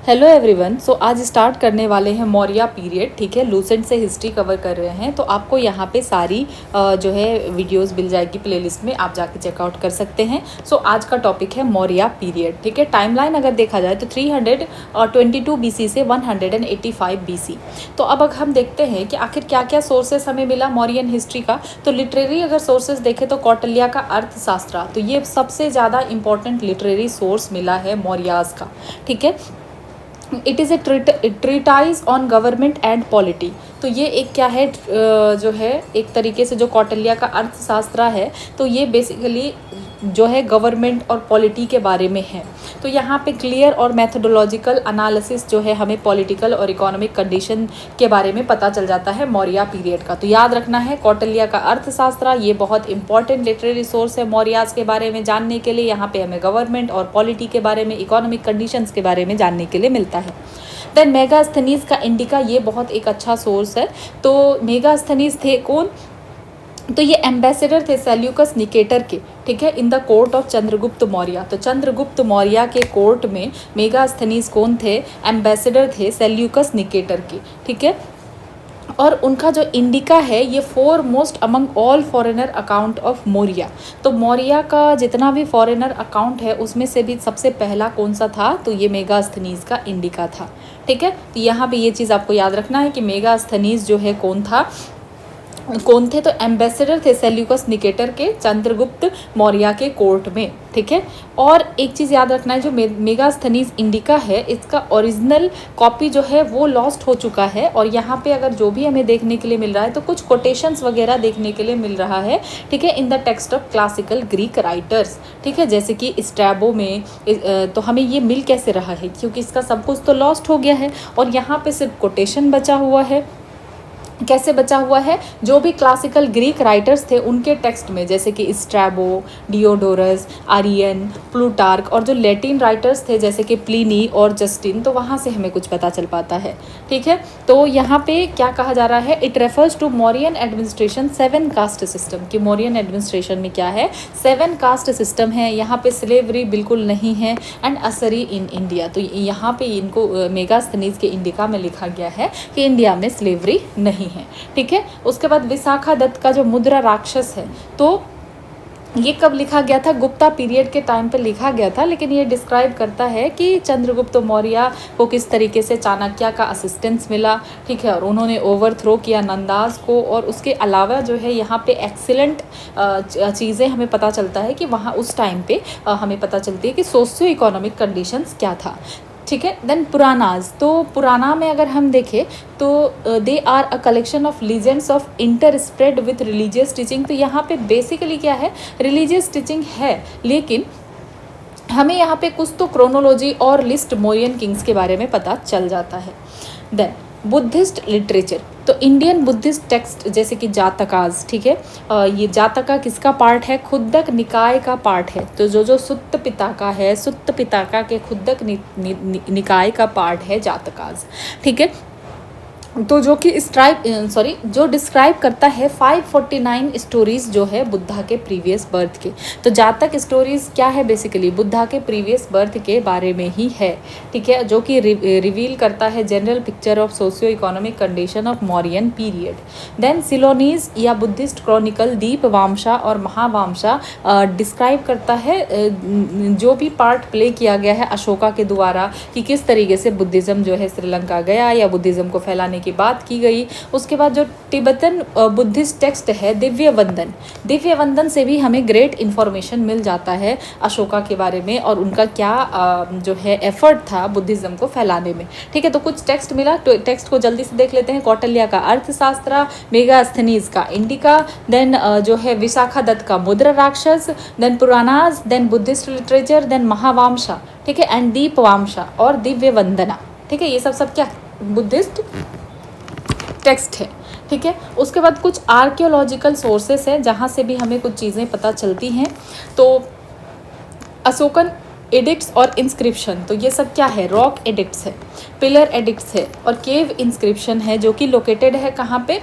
Hello everyone. सो आज start करने वाले हैं मौर्य पीरियड। ठीक है, लूसेंट से हिस्ट्री कवर कर रहे हैं, तो आपको यहाँ पे सारी जो है वीडियोस मिल जाएगी प्लेलिस्ट में, आप जाके चेकआउट कर सकते हैं। सो आज का टॉपिक है मौर्य पीरियड। ठीक है, टाइमलाइन अगर देखा जाए तो 322 BC से 185 BC। तो अब अगर हम देखते हैं कि आखिर क्या क्या सोर्सेस हमें मिला मौर्यन हिस्ट्री का, तो लिटरेरी अगर सोर्सेस देखें तो कौटिल्य का अर्थशास्त्र, तो ये सबसे ज़्यादा इंपॉर्टेंट लिटरेरी सोर्स मिला है मौर्यास का। ठीक है, it is a treatise on government and polity. तो ये एक क्या है, जो है एक तरीके से जो कौटिल्य का अर्थशास्त्र है, तो ये बेसिकली जो है गवर्नमेंट और पॉलिटी के बारे में है। तो यहाँ पे क्लियर और मैथडोलॉजिकल एनालिसिस जो है हमें पॉलिटिकल और इकोनॉमिक कंडीशन के बारे में पता चल जाता है मौर्य पीरियड का। तो याद रखना है कौटिल्य का अर्थशास्त्र, ये बहुत इंपॉर्टेंट लिटरेरी सोर्स है मौर्यास के बारे में जानने के लिए। यहाँ पे हमें गवर्नमेंट और पॉलिटी के बारे में, इकोनॉमिक कंडीशंस के बारे में जानने के लिए मिलता है। देन मेगास्थनीज का इंडिका, ये बहुत एक अच्छा सोर्स है। तो मेगास्थनीज थे कौन, तो ये एम्बेसडर थे सेल्यूकस निकेटर के। ठीक है, in the court of Chandragupta Maurya. तो चंद्रगुप्त मौर्य के कोर्ट में मेगास्थनीज कौन थे, एम्बेसडर थे सेल्यूकस निकेटर के। ठीक है, और उनका जो इंडिका है ये four most among all foreigner account of Maurya. तो मौर्य का जितना भी फॉरेनर अकाउंट है उसमें से भी सबसे पहला कौन सा था, तो ये मेगास्थनीज का इंडिका था। ठीक है, तो यहाँ पे ये चीज़ आपको याद रखना है कि मेगास्थनीज जो है कौन थे, तो एम्बेसडर थे सेल्यूकस निकेटर के चंद्रगुप्त मौर्य के कोर्ट में। ठीक है, और एक चीज़ याद रखना है, जो मेगास्थनीज इंडिका है इसका ओरिजिनल कॉपी जो है वो लॉस्ट हो चुका है। और यहाँ पे अगर जो भी हमें देखने के लिए मिल रहा है तो कुछ कोटेशंस वगैरह देखने के लिए मिल रहा है। ठीक है, in the text of classical Greek writers. ठीक है, जैसे कि स्ट्रैबो में, तो हमें ये मिल कैसे रहा है, क्योंकि इसका सब कुछ तो लॉस्ट हो गया है और यहाँ पे सिर्फ कोटेशन बचा हुआ है। कैसे बचा हुआ है, जो भी क्लासिकल ग्रीक राइटर्स थे उनके टेक्स्ट में, जैसे कि स्ट्रैबो, डियोडोरस, आरियन, प्लूटार्क, और जो लैटिन राइटर्स थे जैसे कि प्लिनी और जस्टिन, तो वहाँ से हमें कुछ पता चल पाता है। ठीक है, तो यहाँ पे क्या कहा जा रहा है, it refers to Mauryan administration 7 caste system. कि मौर्यन एडमिनिस्ट्रेशन में क्या है, 7 कास्ट सिस्टम है। यहाँ पे स्लेवरी बिल्कुल नहीं है, एंड असरी इन इंडिया। तो यहाँ पे इनको मेगास्थनीज के इंडिका में लिखा गया है कि इंडिया में स्लेवरी नहीं है। ठीक है, उसके बाद विशाखा दत्त का जो मुद्रा राक्षस है, तो ये कब लिखा गया था, गुप्ता पीरियड के टाइम पे लिखा गया था, लेकिन ये डिस्क्राइब करता है कि चंद्रगुप्त मौर्य को किस तरीके से चाणक्य का असिस्टेंस मिला। ठीक है, और उन्होंने ओवरथ्रो किया नंदास को। और उसके अलावा जो है यहाँ पे एक्सीलेंट चीज़ें हमें पता चलता है कि वहाँ उस टाइम पे हमें पता चलती है कि सोशियो इकोनॉमिक कंडीशंस क्या था। ठीक है, देन पुरानाज, तो पुराना में अगर हम देखें तो they are a collection of legends of inter spread with religious teaching. तो यहाँ पे बेसिकली क्या है, रिलीजियस टीचिंग है, लेकिन हमें यहाँ पे कुछ तो क्रोनोलॉजी और लिस्ट मौर्यन किंग्स के बारे में पता चल जाता है। देन बुद्धिस्ट लिटरेचर, तो इंडियन बुद्धिस्ट टेक्स्ट जैसे कि जातकाज। ठीक है, ये जातका किसका पार्ट है, खुद्दक निकाय का पार्ट है। तो जो सुत्त पिताका है, सुत्त पिताका के खुद्दक निकाय का पार्ट है जातकाज। ठीक है, तो जो कि जो डिस्क्राइब करता है 549 स्टोरीज जो है बुद्धा के प्रीवियस बर्थ के। तो जातक स्टोरीज क्या है, बेसिकली बुद्धा के प्रीवियस बर्थ के बारे में ही है। ठीक है, जो कि रिवील करता है general picture of socio economic condition of Mauryan period. Then Ceylonese या बुद्धिस्ट क्रॉनिकल दीपवामशा और महावामशा डिस्क्राइब करता है जो भी पार्ट प्ले किया गया है अशोका के द्वारा, कि किस तरीके से बुद्धिज़्म जो है श्रीलंका गया या बुद्धिज़्म को फैलाने की बात की गई। उसके बाद जो तिब्बतन बुद्धिस्ट टेक्स्ट है दिव्य वंदन से भी हमें ग्रेट इन्फॉर्मेशन मिल जाता है अशोका के बारे में और उनका क्या जो है एफर्ट था बुद्धिज़्म को फैलाने में। ठीक है, तो कुछ टेक्स्ट मिला, तो टेक्स्ट को जल्दी से देख लेते हैं। कौटिल्य का अर्थशास्त्र, मेगास्थनीज का इंडिका, देन जो है विशाखा दत्त का Mudrarakshasa, then Puranas, then Buddhist literature, then Mahavamsa. ठीक है, एंड दीपवामशा और दिव्य वंदना। ठीक है, ये सब क्या बुद्धिस्ट टेक्स्ट है। ठीक है, उसके बाद कुछ आर्कियोलॉजिकल सोर्सेस है जहाँ से भी हमें कुछ चीज़ें पता चलती हैं। तो अशोकन एडिक्ट्स और इंस्क्रिप्शन, तो ये सब क्या है, रॉक एडिक्ट्स है, पिलर एडिक्ट्स है और केव इंस्क्रिप्शन है, जो कि लोकेटेड है कहाँ पे,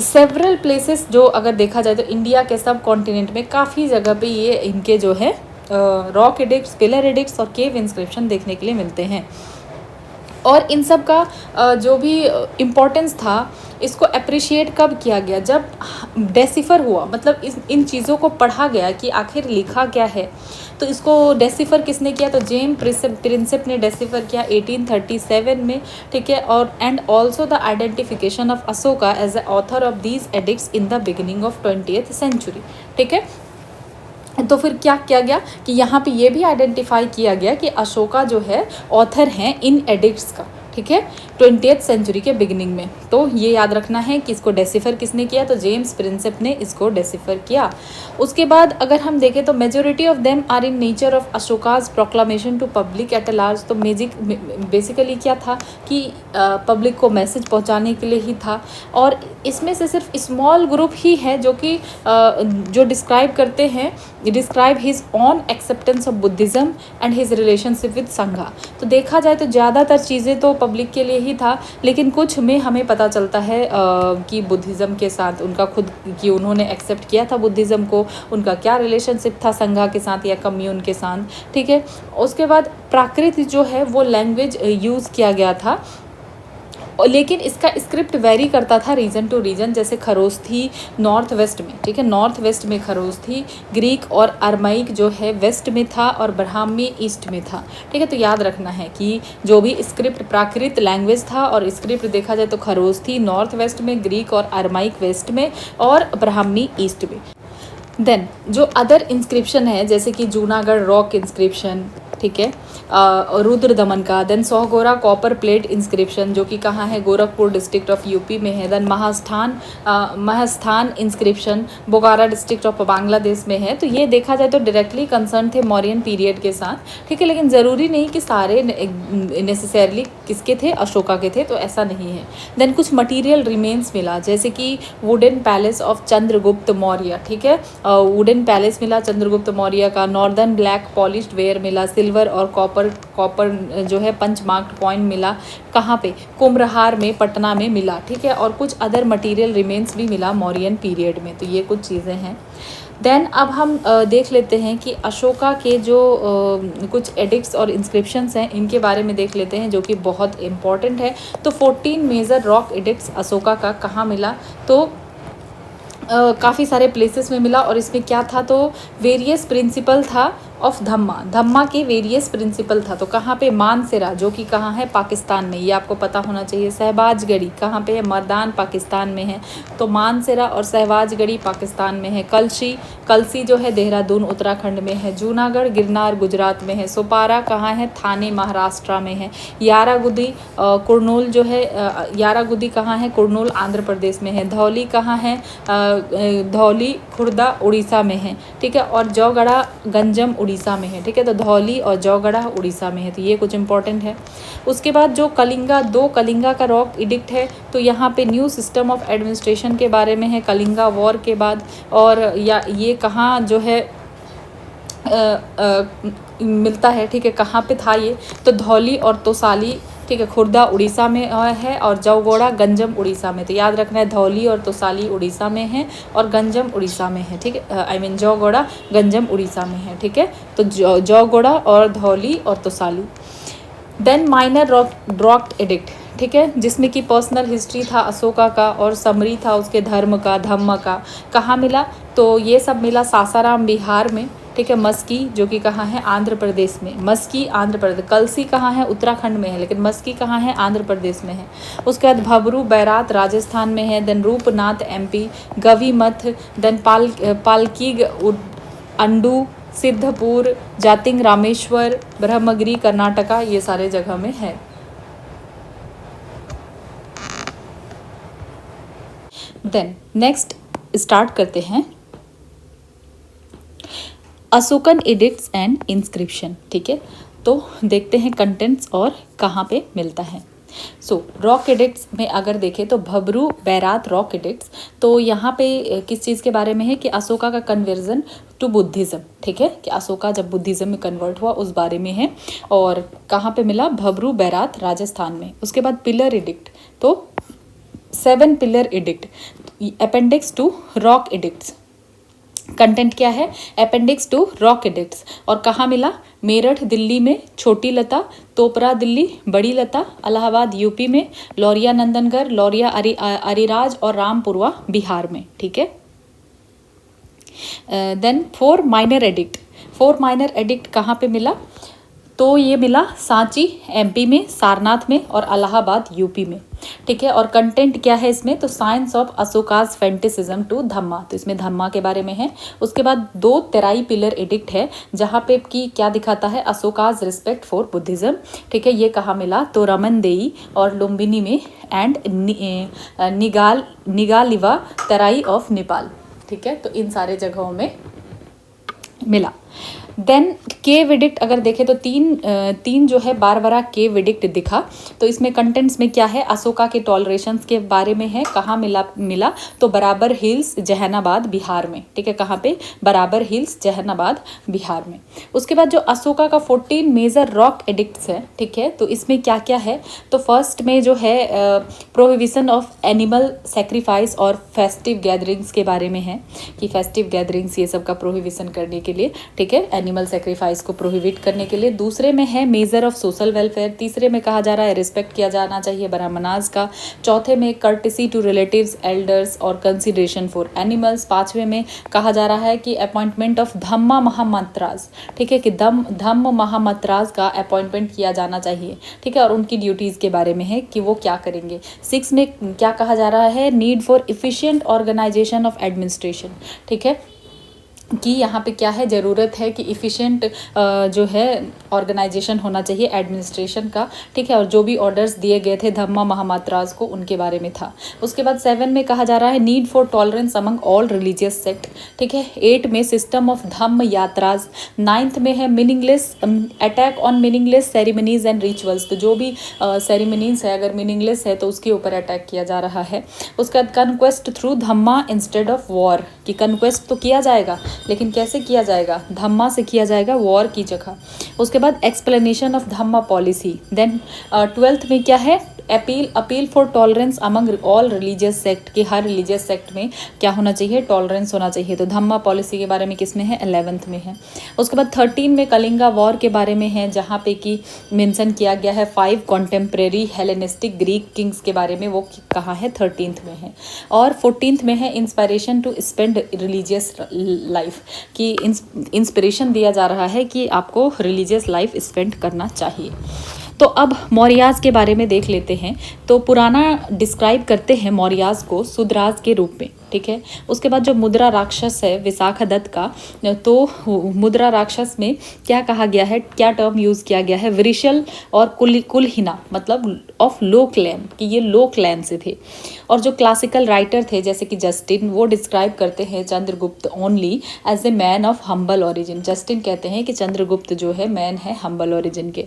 सेवरल प्लेसेस। जो अगर देखा जाए तो इंडिया के सब कॉन्टिनेंट में काफ़ी जगह पे ये इनके जो है रॉक एडिक्ट्स, पिलर एडिक्ट्स और केव इंस्क्रिप्शन देखने के लिए मिलते हैं। और इन सब का जो भी इम्पोर्टेंस था, इसको अप्रिशिएट कब किया गया, जब डेसिफर हुआ, मतलब इन चीज़ों को पढ़ा गया कि आखिर लिखा क्या है। तो इसको डेसिफर किसने किया, तो जेम प्रिंसेप ने डेसिफर किया 1837 में, ठीक है। और and also the identification of Ashoka as the author of these edicts in the beginning of 20th century, ठीक है। तो फिर क्या किया गया कि यहाँ पे ये भी आइडेंटिफाई किया गया कि अशोका जो है ऑथर हैं इन एडिक्ट्स का, ठीक है, 20th सेंचुरी के बिगिनिंग में। तो ये याद रखना है कि इसको डेसिफर किसने किया, तो जेम्स प्रिंसेप ने इसको डेसिफर किया। उसके बाद अगर हम देखें तो majority of them are in nature of Ashoka's proclamation to public at large. तो बेसिकली क्या था कि पब्लिक को मैसेज पहुंचाने के लिए ही था, और इसमें से सिर्फ स्मॉल ग्रुप ही है जो कि जो डिस्क्राइब करते हैं, describe his on acceptance of Buddhism and his relationship with संघा। तो देखा जाए तो ज़्यादातर चीज़ें तो पब्लिक के लिए ही था, लेकिन कुछ में हमें पता चलता है कि बुद्धिज़्म के साथ उनका खुद कि उन्होंने एक्सेप्ट किया था बुद्धिज़्म को, उनका क्या रिलेशनशिप था संघा के साथ या कम्यून के साथ, ठीक है। उसके बाद प्राकृत जो है वो लैंग्वेज यूज़ किया गया था, लेकिन इसका स्क्रिप्ट वेरी करता था रीजन टू रीजन। जैसे खरोस थी नॉर्थ वेस्ट में, ठीक है, नॉर्थ वेस्ट में खरोस थी, ग्रीक और अरमाइक जो है वेस्ट में था, और ब्राह्मी ईस्ट में था, ठीक है। तो याद रखना है कि जो भी स्क्रिप्ट प्राकृत लैंग्वेज था, और स्क्रिप्ट देखा जाए तो खरोस थी नॉर्थ वेस्ट में, ग्रीक और अरमाइक वेस्ट में, और ब्राह्मी ईस्ट में। देन जो अदर इंस्क्रिप्शन है जैसे कि जूनागढ़ रॉक इंस्क्रिप्शन, ठीक है, रुद्र दमन का। देन सोहगोरा कॉपर प्लेट इंस्क्रिप्शन जो कि कहाँ है, गोरखपुर डिस्ट्रिक्ट ऑफ यूपी में है। Then Mahasthan inscription Bokaro district of Bangladesh में है। तो ये देखा जाए तो डायरेक्टली कंसर्न थे मौर्यन पीरियड के साथ, ठीक है, लेकिन ज़रूरी नहीं कि सारे नेसेसरली किसके थे, अशोका के थे, तो ऐसा नहीं है। देन कुछ मटीरियल रिमेन्स मिला, जैसे कि wooden palace of Chandragupta Maurya, ठीक है, वुडन पैलेस मिला चंद्रगुप्त मौर्य का। नॉर्दर्न ब्लैक पॉलिश्ड वेयर मिला, सिल्वर और कॉपर जो है पंच मार्क्ड कॉइन मिला, कहाँ पे, कुम्भरहार में, पटना में मिला, ठीक है। और कुछ अदर मटेरियल रिमेन्स भी मिला मौर्यन पीरियड में। तो ये कुछ चीज़ें हैं। देन अब हम देख लेते हैं कि अशोका के जो कुछ एडिक्ट्स और इंस्क्रिप्शंस हैं इनके बारे में देख लेते हैं, जो कि बहुत इम्पॉर्टेंट है। तो 14 मेजर रॉक एडिक्ट्स अशोका का कहाँ मिला, तो काफ़ी सारे प्लेसेस में मिला। और इसमें क्या था, तो वेरियस प्रिंसिपल था ऑफ धम्मा के वेरियस प्रिंसिपल था। तो कहाँ पे, मानसेरा जो कि कहाँ है, पाकिस्तान में, ये आपको पता होना चाहिए। सहबाजगढ़ी कहाँ पे है, मर्दान पाकिस्तान में है। तो मानसेरा और सहबाजगढ़ी पाकिस्तान में है। कलसी जो है देहरादून उत्तराखंड में है। जूनागढ़ गिरनार गुजरात में है। सोपारा कहाँ है, थाने महाराष्ट्र में है। यारागुदी कुरनूल जो है, यारागुदी कहाँ है, कुरनूल आंध्र प्रदेश में है। धौली कहाँ है, धौली खुर्दा उड़ीसा में है, ठीक है। और जौगड़ा गंजम उड़ीसा में है, ठीक है। तो धौली और जौगड़ा उड़ीसा में है। तो ये कुछ इंपॉर्टेंट है। उसके बाद जो कलिंगा का रॉक एडिक्ट है, तो यहाँ पे न्यू सिस्टम ऑफ एडमिनिस्ट्रेशन के बारे में है कलिंगा वॉर के बाद। और या ये कहाँ जो है मिलता है, ठीक है, कहाँ पे था ये, तो धौली और तोसाली, ठीक है, खुर्दा उड़ीसा में है, और जौगोड़ा गंजम उड़ीसा में। तो याद रखना है धौली और तोसाली उड़ीसा में है, और गंजम उड़ीसा में है, ठीक है, जौगोड़ा गंजम उड़ीसा में है, ठीक है। तो जौगोड़ा और धौली और Tosali. Then minor rock addict, ठीक है, जिसमें कि पर्सनल हिस्ट्री था अशोका का, और समरी था उसके धर्म का, कहाँ मिला, तो ये सब मिला सासाराम बिहार में, ठीक है। मस्की जो कि कहाँ है, आंध्र प्रदेश में, मस्की आंध्र प्रदेश। कलसी कहाँ है, उत्तराखंड में है, लेकिन मस्की कहाँ है, आंध्र प्रदेश में है। उसके बाद भबरू बैरात राजस्थान में है। Then Rupnath MP, Gavimath, then Palkigundu, Siddapur, Jatinga Rameshwar, Brahmagiri Karnataka, ये सारे जगह में है। देन नेक्स्ट स्टार्ट करते हैं अशोकन एडिक्ट्स एंड इंस्क्रिप्शन, ठीक है। तो देखते हैं कंटेंट्स और कहाँ पे मिलता है। सो रॉक एडिक्ट्स में अगर देखें तो भबरू बैरात रॉक एडिक्ट्स, तो यहाँ पे किस चीज़ के बारे में है कि अशोका का कन्वर्जन टू बुद्धिज़्म, ठीक है, कि अशोका जब बुद्धिज़्म में कन्वर्ट हुआ उस बारे में है। और कहाँ पे मिला, भबरू बैरात राजस्थान में। उसके बाद पिलर एडिक्ट, तो 7 pillar addict, appendix two rock addicts, content क्या है? Appendix two rock addicts. और कहाँ मिला? मेरठ दिल्ली में छोटी लता, तोपरा दिल्ली बड़ी लता, इलाहाबाद यूपी में, लौरिया नंदनगढ़, लौरिया अरिराज और रामपुरवा बिहार में। ठीक है। Then 4 minor edict. 4 minor edict कहाँ पे मिला? तो ये मिला सांची एमपी में, सारनाथ में और इलाहाबाद यूपी में। ठीक है। और कंटेंट क्या है इसमें? तो साइंस ऑफ अशोकाज फेंटिसिज्म टू धम्मा, तो इसमें धम्मा के बारे में है। उसके बाद 2 तेराई पिलर एडिक्ट है, जहाँ पे की क्या दिखाता है? Ashoka's respect for Buddhism. ठीक है। ये कहाँ मिला? तो रमनदेई और लुम्बिनी में एंड निगालिवा तेराई ऑफ नेपाल। ठीक है। तो इन सारे जगहों में मिला। देन केव एडिक्ट अगर देखें तो तीन जो है बारबरा केव एडिक्ट दिखा। तो इसमें कंटेंट्स में क्या है? अशोका के टॉलरेशंस के बारे में है। कहाँ मिला? तो बराबर हिल्स जहानाबाद बिहार में। ठीक है। कहाँ पे? बराबर हिल्स जहानाबाद बिहार में। उसके बाद जो अशोका का 14 मेजर रॉक एडिक्ट्स है। ठीक है। तो इसमें क्या क्या है? तो फर्स्ट में जो है प्रोहिबिशन ऑफ एनिमल सेक्रीफाइस और फेस्टिव गैदरिंग्स के बारे में है, कि फेस्टिव गैदरिंग्स ये सब का प्रोहिबिशन करने के लिए। ठीक है। एनिमल सेक्रीफाइस को प्रोहिबिट करने के लिए। दूसरे में है मेजर ऑफ सोशल वेलफेयर। तीसरे में कहा जा रहा है रिस्पेक्ट किया जाना चाहिए ब्राह्मणाज का। चौथे में कर्टिसी टू रिलेटिव्स, एल्डर्स और कंसिडरेशन फॉर एनिमल्स। पांचवें में कहा जा रहा है कि अपॉइंटमेंट ऑफ धम्मा महामंत्राज। ठीक है। कि धम्म महामंत्राज का अपॉइंटमेंट किया जाना चाहिए। ठीक है। और उनकी ड्यूटीज़ के बारे में है कि वो क्या करेंगे। 6 में क्या कहा जा रहा है? Need for efficient organisation of administration. ठीक है। कि यहाँ पे क्या है? ज़रूरत है कि इफ़िशेंट जो है ऑर्गेनाइजेशन होना चाहिए एडमिनिस्ट्रेशन का। ठीक है। और जो भी ऑर्डर्स दिए गए थे धम्मा महामात्रास को, उनके बारे में था। उसके बाद 7 में कहा जा रहा है need for tolerance among all religious sect. ठीक है। 8 में सिस्टम ऑफ धम्म यात्राज। 9th में है meaningless attack on meaningless ceremonies and rituals. तो जो भी सेरेमनीज है अगर मीनिंगलेस है तो उसके ऊपर अटैक किया जा रहा है। उसके बाद conquest through Dhamma instead of war, कि कन्क्वेस्ट तो किया जाएगा लेकिन कैसे किया जाएगा? धम्मा से किया जाएगा, वॉर की जगह। उसके बाद explanation of Dhamma policy. Then 12th में क्या है? Appeal for tolerance among all religious sect, कि हर रिलीजियस सेक्ट में क्या होना चाहिए? टॉलरेंस होना चाहिए। तो धम्मा पॉलिसी के बारे में किसमें है? 11th में है। उसके बाद 13 में कलिंगा वॉर के बारे में है, जहाँ पे कि मेंशन किया गया है 5 कॉन्टेम्प्रेरी हेलेनिस्टिक ग्रीक किंग्स के बारे में। वो कहाँ है? 13th में है। और 14th में है inspiration to spend religious life, कि इंस्पिरेशन दिया जा रहा है कि आपको रिलीजियस लाइफ स्पेंड करना चाहिए। तो अब मौर्याज के बारे में देख लेते हैं। तो पुराना डिस्क्राइब करते हैं मौर्याज को सुदराज के रूप में। ठीक है। उसके बाद जो मुद्रा राक्षस है विशाखदत्त का, तो मुद्रा राक्षस में क्या कहा गया है? क्या टर्म यूज़ किया गया है? वृषल और कुलहिना, मतलब ऑफ लो क्लैन, कि ये लो क्लैन से थे। और जो क्लासिकल राइटर थे जैसे कि जस्टिन, वो डिस्क्राइब करते हैं Chandragupta only as a man of humble origin. Justin कहते हैं कि चंद्रगुप्त जो है मैन है हम्बल ओरिजिन के।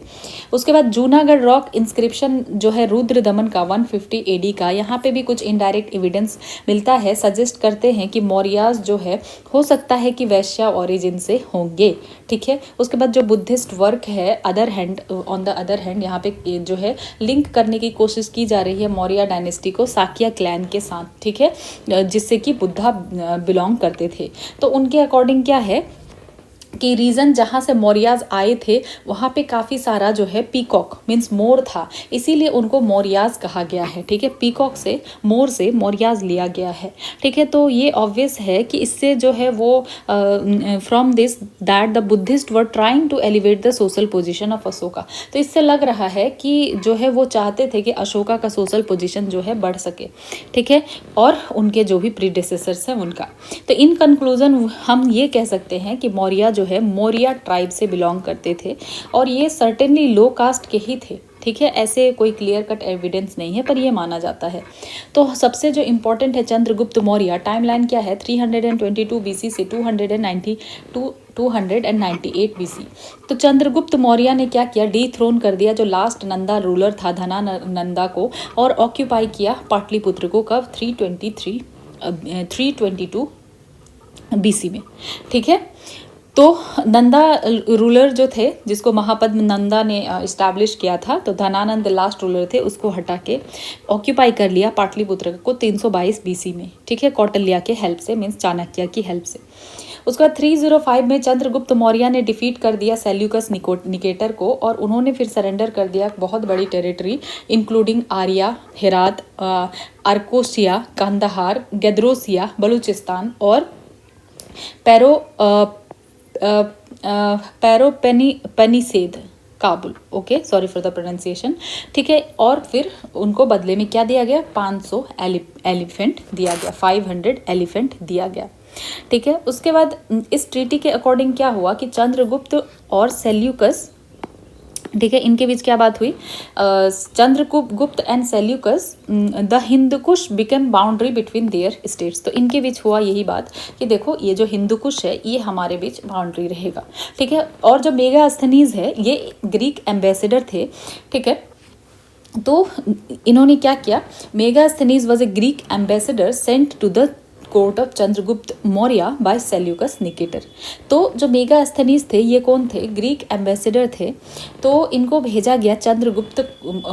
उसके बाद जूनागढ़ रॉक इंस्क्रिप्शन जो है रुद्र दमन का 150 AD का, यहाँ पे भी कुछ इनडायरेक्ट एविडेंस मिलता है, सजेस्ट करते हैं कि मौर्याज जो है हो सकता है कि वैश्या ओरिजिन से होंगे। ठीक है। उसके बाद जो बुद्धिस्ट वर्क है ऑन द अदर हैंड यहाँ पे जो है लिंक करने की कोशिश की जा रही है मौर्य डायनेस्टी को साकिया क्लैन के साथ। ठीक है। जिससे कि बुद्धा बिलोंग करते थे। तो उनके अकॉर्डिंग क्या है कि रीज़न जहाँ से मौर्याज आए थे वहाँ पे काफ़ी सारा जो है पीकॉक मीन्स मोर था, इसीलिए उनको मौर्याज कहा गया है। ठीक है। पीकॉक से, मोर से मौर्याज लिया गया है। ठीक है। तो ये ऑब्वियस है कि इससे जो है वो from this that the Buddhist were trying to elevate the social position of Ashoka. तो इससे लग रहा है कि जो है वो चाहते थे कि अशोका का सोशल पोजीशन जो है बढ़ सके। ठीक है। और उनके जो भी प्रीडेसेसर्स हैं उनका। तो इन कंक्लूजन हम ये कह सकते हैं कि मौर्य जो है मौर्य ट्राइब से बिलोंग करते थे और ये सर्टेनली लो कास्ट के ही थे। ठीक है। ऐसे कोई क्लियर कट एविडेंस नहीं है पर ये माना जाता है। तो सबसे जो इम्पोर्टेंट है चंद्रगुप्त मौर्य, टाइमलाइन क्या है? 322 BC से 298 BC। तो चंद्रगुप्त मौर्य ने क्या किया? डीथ्रोन कर दिया जो लास्ट नंदा रूलर था धनानंदा को, और ऑक्यूपाई किया पाटलिपुत्र को। कब? 322 BC में। ठीक है। तो नंदा रूलर जो थे जिसको महापद्म नंदा ने इस्टेब्लिश किया था, तो धनानंद लास्ट रूलर थे, उसको हटा के ऑक्यूपाई कर लिया पाटलिपुत्र को 322 BC में। ठीक है। कौटिल्य के हेल्प से, मीन्स चाणक्य की हेल्प से। उसके बाद 305 में चंद्रगुप्त मौर्य ने डिफीट कर दिया सेल्यूकस निकेटर को और उन्होंने फिर सरेंडर कर दिया बहुत बड़ी territory including Aria, Herat, Arachosia, Kandahar, Gedrosia, Baluchistan और पेनिसेद, Kabul. Okay, sorry for the pronunciation. ठीक है, और फिर उनको बदले में क्या दिया गया? 500 एलिफेंट दिया गया, 500 एलिफेंट दिया गया। ठीक है, उसके बाद इस ट्रीटी के अकॉर्डिंग क्या हुआ कि चंद्रगुप्त और सेल्यूकस, ठीक है, इनके बीच क्या बात हुई? Chandragupta and Seleucus, the Hindu Kush become boundary between their states. तो इनके बीच हुआ यही बात कि देखो ये जो हिंदकुश है ये हमारे बीच बाउंड्री रहेगा। ठीक है, और जो मेगास्थनीज है ये ग्रीक एम्बेसडर थे। ठीक है, तो इन्होंने क्या किया? Megasthenes was a Greek ambassador sent to the court of Chandragupta Maurya by Seleucus Nicator. तो जो मेगास्थनीज थे ये कौन थे? ग्रीक एम्बेसडर थे। तो इनको भेजा गया चंद्रगुप्त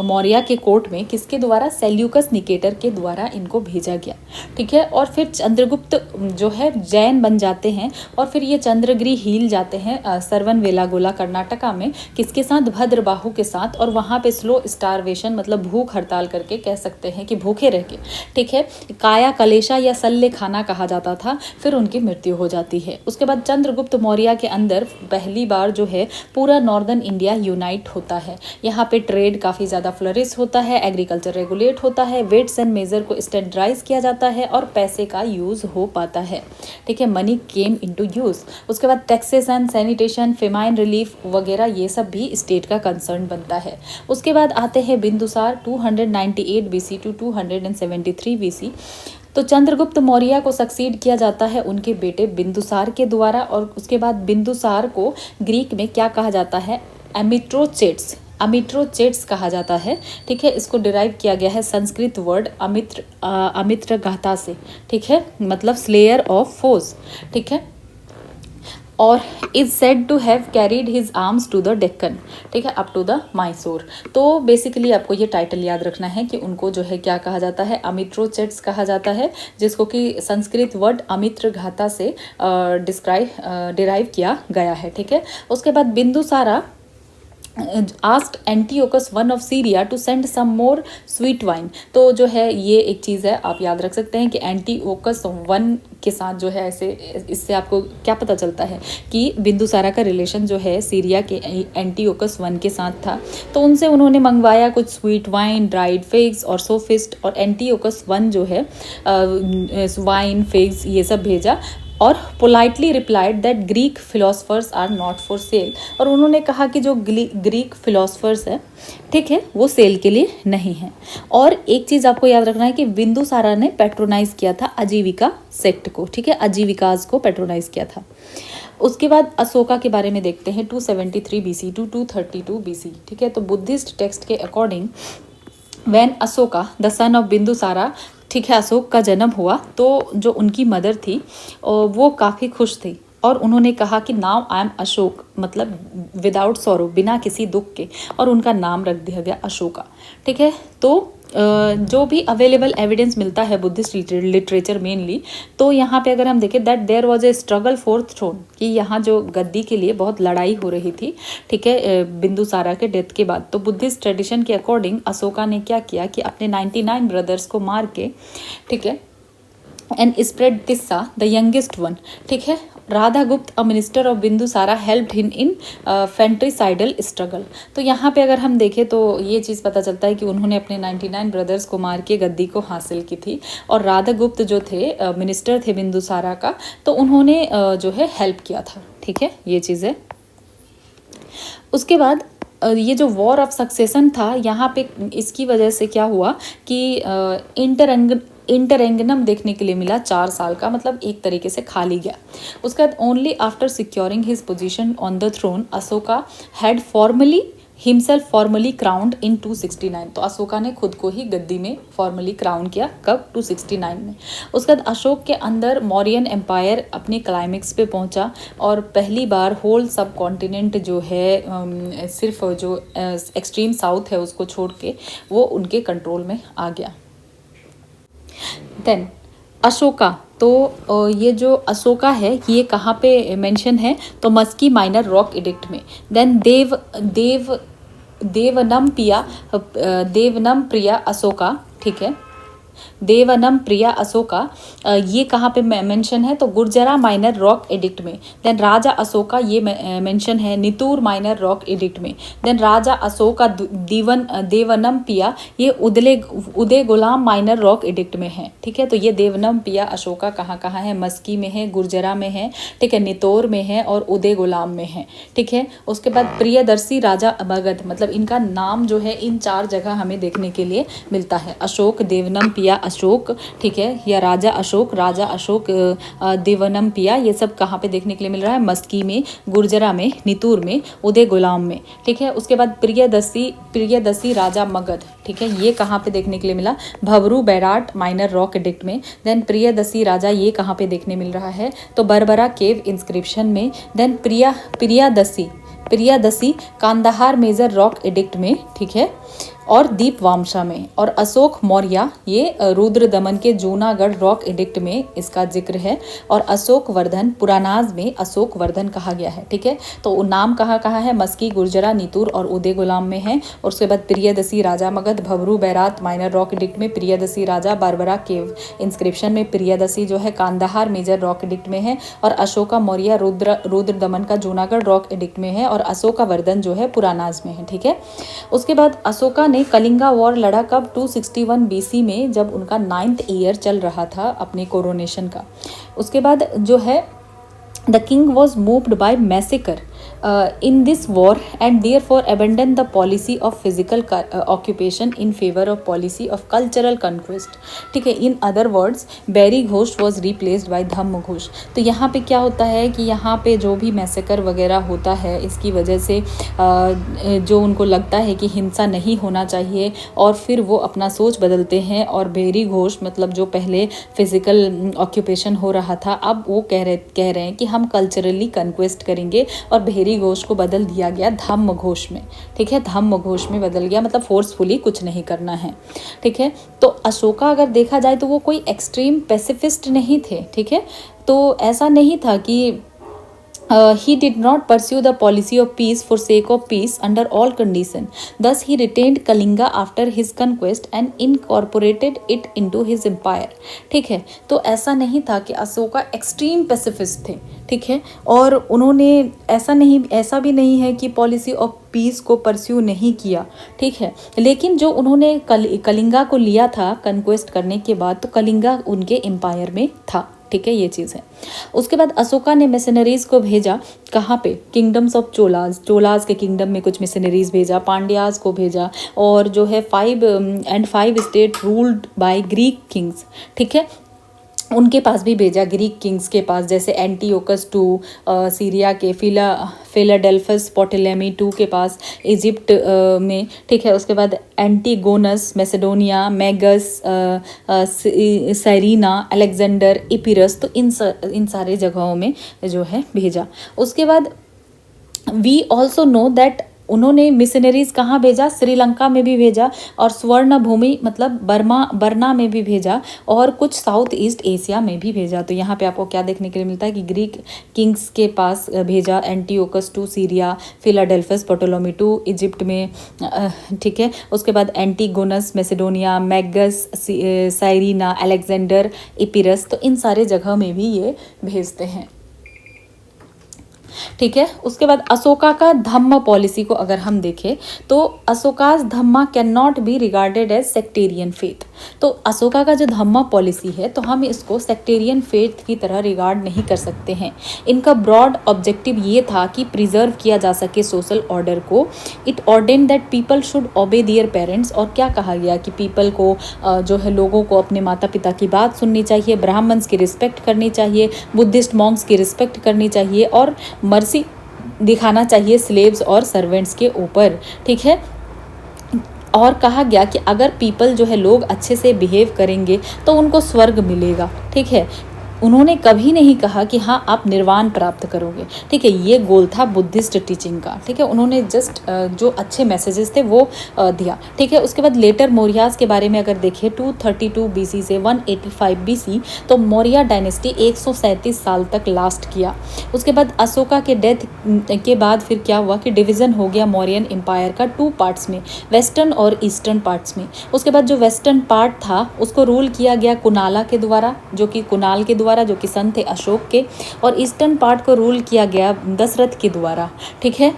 मौर्य के कोर्ट में, किसके द्वारा? सेल्यूकस निकेटर के द्वारा इनको भेजा गया। ठीक है, और फिर चंद्रगुप्त जो है जैन बन जाते हैं और फिर ये चंद्रगिरी हिल जाते हैं सरवनवेलागोला कर्नाटका में, किसके साथ? भद्रबाहु के साथ। और वहाँ पे स्लो स्टारवेशन मतलब भूख हड़ताल करके, कह सकते हैं कि भूखे रह के, ठीक है, काया कलेशा या सल्ले खाना कहा जाता था, फिर उनकी मृत्यु हो जाती है। उसके बाद चंद्रगुप्त मौर्य के अंदर पहली बार जो है पूरा नॉर्दर्न इंडिया यूनाइट होता है। यहाँ पे ट्रेड काफ़ी ज़्यादा फ्लरिश होता है, एग्रीकल्चर रेगुलेट होता है, वेट्स एंड मेजर को स्टैंडर्डाइज किया जाता है और पैसे का यूज़ हो पाता है। ठीक है, मनी केम इनटू यूज़। उसके बाद टैक्सेशन, सैनिटेशन, फेमाइन रिलीफ वगैरह ये सब भी स्टेट का कंसर्न बनता है। उसके बाद आते हैं बिंदुसार 298 BC टू 273 BC। तो चंद्रगुप्त मौर्य को सक्सीड किया जाता है उनके बेटे बिंदुसार के द्वारा। और उसके बाद बिंदुसार को ग्रीक में क्या कहा जाता है? अमित्रोचेट्स कहा जाता है। ठीक है, इसको डिराइव किया गया है संस्कृत वर्ड अमित्रघाता से। ठीक है, मतलब स्लेयर ऑफ फोर्स। ठीक है, और is said to have carried his arms to the Deccan. ठीक है, अप टू द मैसूर। तो बेसिकली आपको ये टाइटल याद रखना है कि उनको जो है क्या कहा जाता है? अमित्रोचेट्स कहा जाता है, जिसको कि संस्कृत वर्ड अमित्रघाता से डिराइव किया गया है। ठीक है, उसके बाद Bindusara asked Antiochus I of Syria to send some more sweet wine। तो जो है ये एक चीज़ है, आप याद रख सकते हैं कि एंटीओकस I के साथ जो है ऐसे, इससे आपको क्या पता चलता है कि बिंदुसारा का रिलेशन जो है सीरिया के एंटीओकस I के साथ था। तो उनसे उन्होंने मंगवाया कुछ स्वीट वाइन, ड्राइड फिग्स और सोफिस्ट। और एंटीओकस I जो है वाइन, फिग्स ये सब भेजा और politely replied that Greek philosophers are not for sale. और उन्होंने कहा कि जो ग्रीक फिलोसफर्स है, ठीक है, वो सेल के लिए नहीं है। और एक चीज़ आपको याद रखना है कि बिंदुसारा ने पेट्रोनाइज किया था आजीविका सेक्ट को। ठीक है, आजीविकाज को पेट्रोनाइज किया था। उसके बाद अशोका के बारे में देखते हैं 273 BC टू 232 BC। ठीक है, तो बुद्धिस्ट टेक्स्ट के according when Ashoka the son of Bindusara, ठीक है, अशोक का जन्म हुआ तो जो उनकी मदर थी वो काफ़ी खुश थी और उन्होंने कहा कि नाउ आई एम अशोक, मतलब विदाउट सॉरो, बिना किसी दुख के, और उनका नाम रख दिया गया अशोका। ठीक है, तो जो भी अवेलेबल एविडेंस मिलता है बुद्धिस्ट लिटरेचर मेनली, तो यहाँ पे अगर हम देखें that there was a struggle for throne, कि यहाँ जो गद्दी के लिए बहुत लड़ाई हो रही थी। ठीक है, बिंदुसारा के डेथ के बाद। तो बुद्धिस्ट ट्रेडिशन के अकॉर्डिंग अशोका ने क्या किया कि अपने 99 ब्रदर्स को मार के, ठीक है, and spread Tissa the youngest one. ठीक है, Radhagupta a minister of Bindusara helped him in fratricidal struggle. तो यहाँ पे अगर हम देखें तो ये चीज़ पता चलता है कि उन्होंने अपने 99 ब्रदर्स को मार के गद्दी को हासिल की थी। और राधागुप्त जो थे मिनिस्टर थे बिंदुसारा का, तो उन्होंने जो है हेल्प किया था। ठीक है, ये चीज़ है। उसके बाद ये जो वॉर ऑफ सक्सेशन था, यहाँ पे इसकी वजह से क्या हुआ कि इंटरेंगनम देखने के लिए मिला 4 साल का, मतलब एक तरीके से खाली गया। उसके बाद only after securing his position on the throne Ashoka had himself formally crowned in 269। तो अशोका ने खुद को ही गद्दी में फॉर्मली क्राउन किया, कब? 269 में। उसके बाद अशोक के अंदर मौर्यन एम्पायर अपने क्लाइमेक्स पे पहुंचा और पहली बार होल सब कॉन्टिनेंट जो है सिर्फ जो एक्सट्रीम साउथ है उसको छोड़ के वो उनके कंट्रोल में आ गया। देन अशोका तो ये जो अशोका है ये कहाँ पे मेंशन है, तो मस्की माइनर रॉक एडिक्ट में। देन देवनम प्रिया अशोका, ठीक है, देवनम प्रिया अशोका, ये कहाँ पे मेंशन है, तो गुर्जरा माइनर रॉक एडिक्ट में। देन राजा अशोका ये मेंशन है नितूर माइनर रॉक एडिक्ट में। देन राजा अशोका देवनम पिया ये उदय गुलाम माइनर रॉक एडिक्ट में है, ठीक है। तो ये देवनम पिया अशोका कहाँ कहाँ है, मस्की में है, गुर्जरा में है, ठीक है, नितोर में है और उदय गुलाम में है, ठीक है। उसके बाद प्रियदर्शी राजा मगध, मतलब इनका नाम जो है इन 4 जगह हमें देखने के लिए मिलता है। अशोक, देवनम पिया अशोक, ठीक है, या राजा अशोक देवनम पिया, ये सब कहाँ पे देखने के लिए मिल रहा है, मस्की में, गुर्जरा में, नितूर में, उदय गुलाम में, ठीक है। उसके बाद प्रियदर्शी राजा मगध, ठीक है, ये कहाँ पे देखने के लिए मिला, Bhabru Bairat minor rock edict में। देन प्रियदर्शी राजा ये कहाँ पे देखने मिल रहा है, तो बरबरा केव इंस्क्रिप्शन में। Then Priyadarshi Kandahar major rock edict में, ठीक है, और दीप वामशा में। और अशोक मौर्य ये रुद्र दमन के जूनागढ़ रॉक एडिक्ट में इसका जिक्र है। और अशोक वर्धन पुरानाज में अशोक वर्धन कहा गया है, ठीक है। तो नाम कहाँ कहाँ है, मस्की, गुर्जरा, नितूर और उदय गुलाम में है। और उसके बाद Priyadarshi Raja Magadh, Bhabru Bairat minor rock edict में, प्रियदर्शी राजा बारबरा केव इंस्क्रिप्शन में, प्रियदर्शी जो है कांदाहार मेजर रॉक एडिक्ट में है। और अशोका मौर्य रुद्र दमन का जूनागढ़ रॉक एडिक्ट में है। और अशोका वर्धन जो है पुरानाज में है, ठीक है। उसके बाद अशोका ने कलिंगा वॉर लड़ा कब, 261 BC में, जब उनका 9th ईयर चल रहा था अपने कोरोनेशन का। उसके बाद जो है the king was moved by massacre in this war and therefore abandoned the policy of physical occupation in favor of policy of cultural conquest, ठीक है। In other words Bheri Ghosh was replaced by Dhamma Ghosh. तो यहाँ पे क्या होता है कि यहाँ पे जो भी मैसेकर वगैरह होता है इसकी वजह से जो उनको लगता है कि हिंसा नहीं होना चाहिए और फिर वो अपना सोच बदलते हैं। और बैरी घोष मतलब जो पहले फिजिकल ऑक्यूपेशन हो रहा था, अब वो कह रहे हैं कि हम कल्चरली कन्क्वेस्ट करेंगे। और भेरी घोष को बदल दिया गया धम्म घोष में, ठीक है, धम्म घोष में बदल गया, मतलब फोर्सफुली कुछ नहीं करना है, ठीक है। तो अशोका अगर देखा जाए तो वो कोई एक्सट्रीम पैसिफिस्ट नहीं थे, ठीक है। तो ऐसा नहीं था कि he did not pursue the policy of peace for sake of peace under all condition. Thus he retained Kalinga after his conquest and incorporated it into his empire, ठीक है। तो ऐसा नहीं था कि अशोका एक्सट्रीम पैसिफिस्ट थे, ठीक है। और उन्होंने ऐसा भी नहीं है कि पॉलिसी ऑफ पीस को परस्यू नहीं किया, ठीक है। लेकिन जो उन्होंने कलिंगा को लिया था कन्क्वेस्ट करने के बाद, तो कलिंगा उनके एम्पायर में था, ठीक है, ये चीज़ है। उसके बाद अशोका ने मिशनरीज को भेजा कहाँ पे, किंगडम्स ऑफ चोलाज के किंगडम में कुछ मिशनरीज भेजा, पांड्याज को भेजा। और जो है 5 state ruled by Greek Kings, ठीक है, उनके पास भी भेजा, ग्रीक किंग्स के पास, जैसे एंटीओकस II सीरिया के, फिलाडेल्फस पोटलेमी II के पास इजिप्ट में, ठीक है। उसके बाद Antigonus Macedonia, Magas, सैरीना, Alexander, Epirus, तो इन सारे जगहों में जो है भेजा। उसके बाद वी ऑल्सो नो दैट उन्होंने मिशनरीज कहाँ भेजा, श्रीलंका में भी भेजा और स्वर्ण भूमि मतलब बर्मा में भी भेजा और कुछ साउथ ईस्ट एशिया में भी भेजा। तो यहाँ पे आपको क्या देखने के लिए मिलता है कि ग्रीक किंग्स के पास भेजा, Antiochus II Syria, Philadelphus Ptolemy II Egypt में, ठीक है। उसके बाद Antigonus Macedonia, Magas, Cyrene, Alexander, Epirus, तो इन सारे जगह में भी ये भेजते हैं, ठीक है। उसके बाद अशोका का धम्म पॉलिसी को अगर हम देखें तो Ashoka's Dhamma can not be regarded as sectarian faith. तो अशोका का जो धम्मा पॉलिसी है तो हम इसको सेक्टेरियन फेथ की तरह रिगार्ड नहीं कर सकते हैं। इनका ब्रॉड ऑब्जेक्टिव ये था कि प्रिजर्व किया जा सके सोशल ऑर्डर को। It ordained that people should ओबे देयर पेरेंट्स, और क्या कहा गया कि पीपल को जो है लोगों को अपने माता पिता की बात सुननी चाहिए, ब्राह्मण्स की रिस्पेक्ट करनी चाहिए, बुद्धिस्ट मॉन्क्स की रिस्पेक्ट करनी चाहिए और मर्सी दिखाना चाहिए स्लेव्स और सर्वेंट्स के ऊपर, ठीक है। और कहा गया कि अगर पीपल जो है लोग अच्छे से बिहेव करेंगे तो उनको स्वर्ग मिलेगा, ठीक है। उन्होंने कभी नहीं कहा कि हाँ आप निर्वाण प्राप्त करोगे, ठीक है। ये गोल था बुद्धिस्ट टीचिंग का, ठीक है। उन्होंने जस्ट जो अच्छे मैसेजेस थे वो दिया, ठीक है। उसके बाद लेटर मौर्यास के बारे में अगर देखें 232 BC से 185 BC, तो मौर्य डायनेस्टी 137 साल तक लास्ट किया। उसके बाद अशोका के डेथ के बाद फिर क्या हुआ कि डिवीज़न हो गया मौर्यन एम्पायर का 2 पार्ट्स में, वेस्टर्न और ईस्टर्न पार्ट्स में। उसके बाद जो वेस्टर्न पार्ट था उसको रूल किया गया कुनाला के द्वारा, जो कि कुनाल के द्वारा, जो कि सन थे अशोक के, और ईस्टर्न पार्ट को रूल किया गया दशरथ के द्वारा, ठीक है।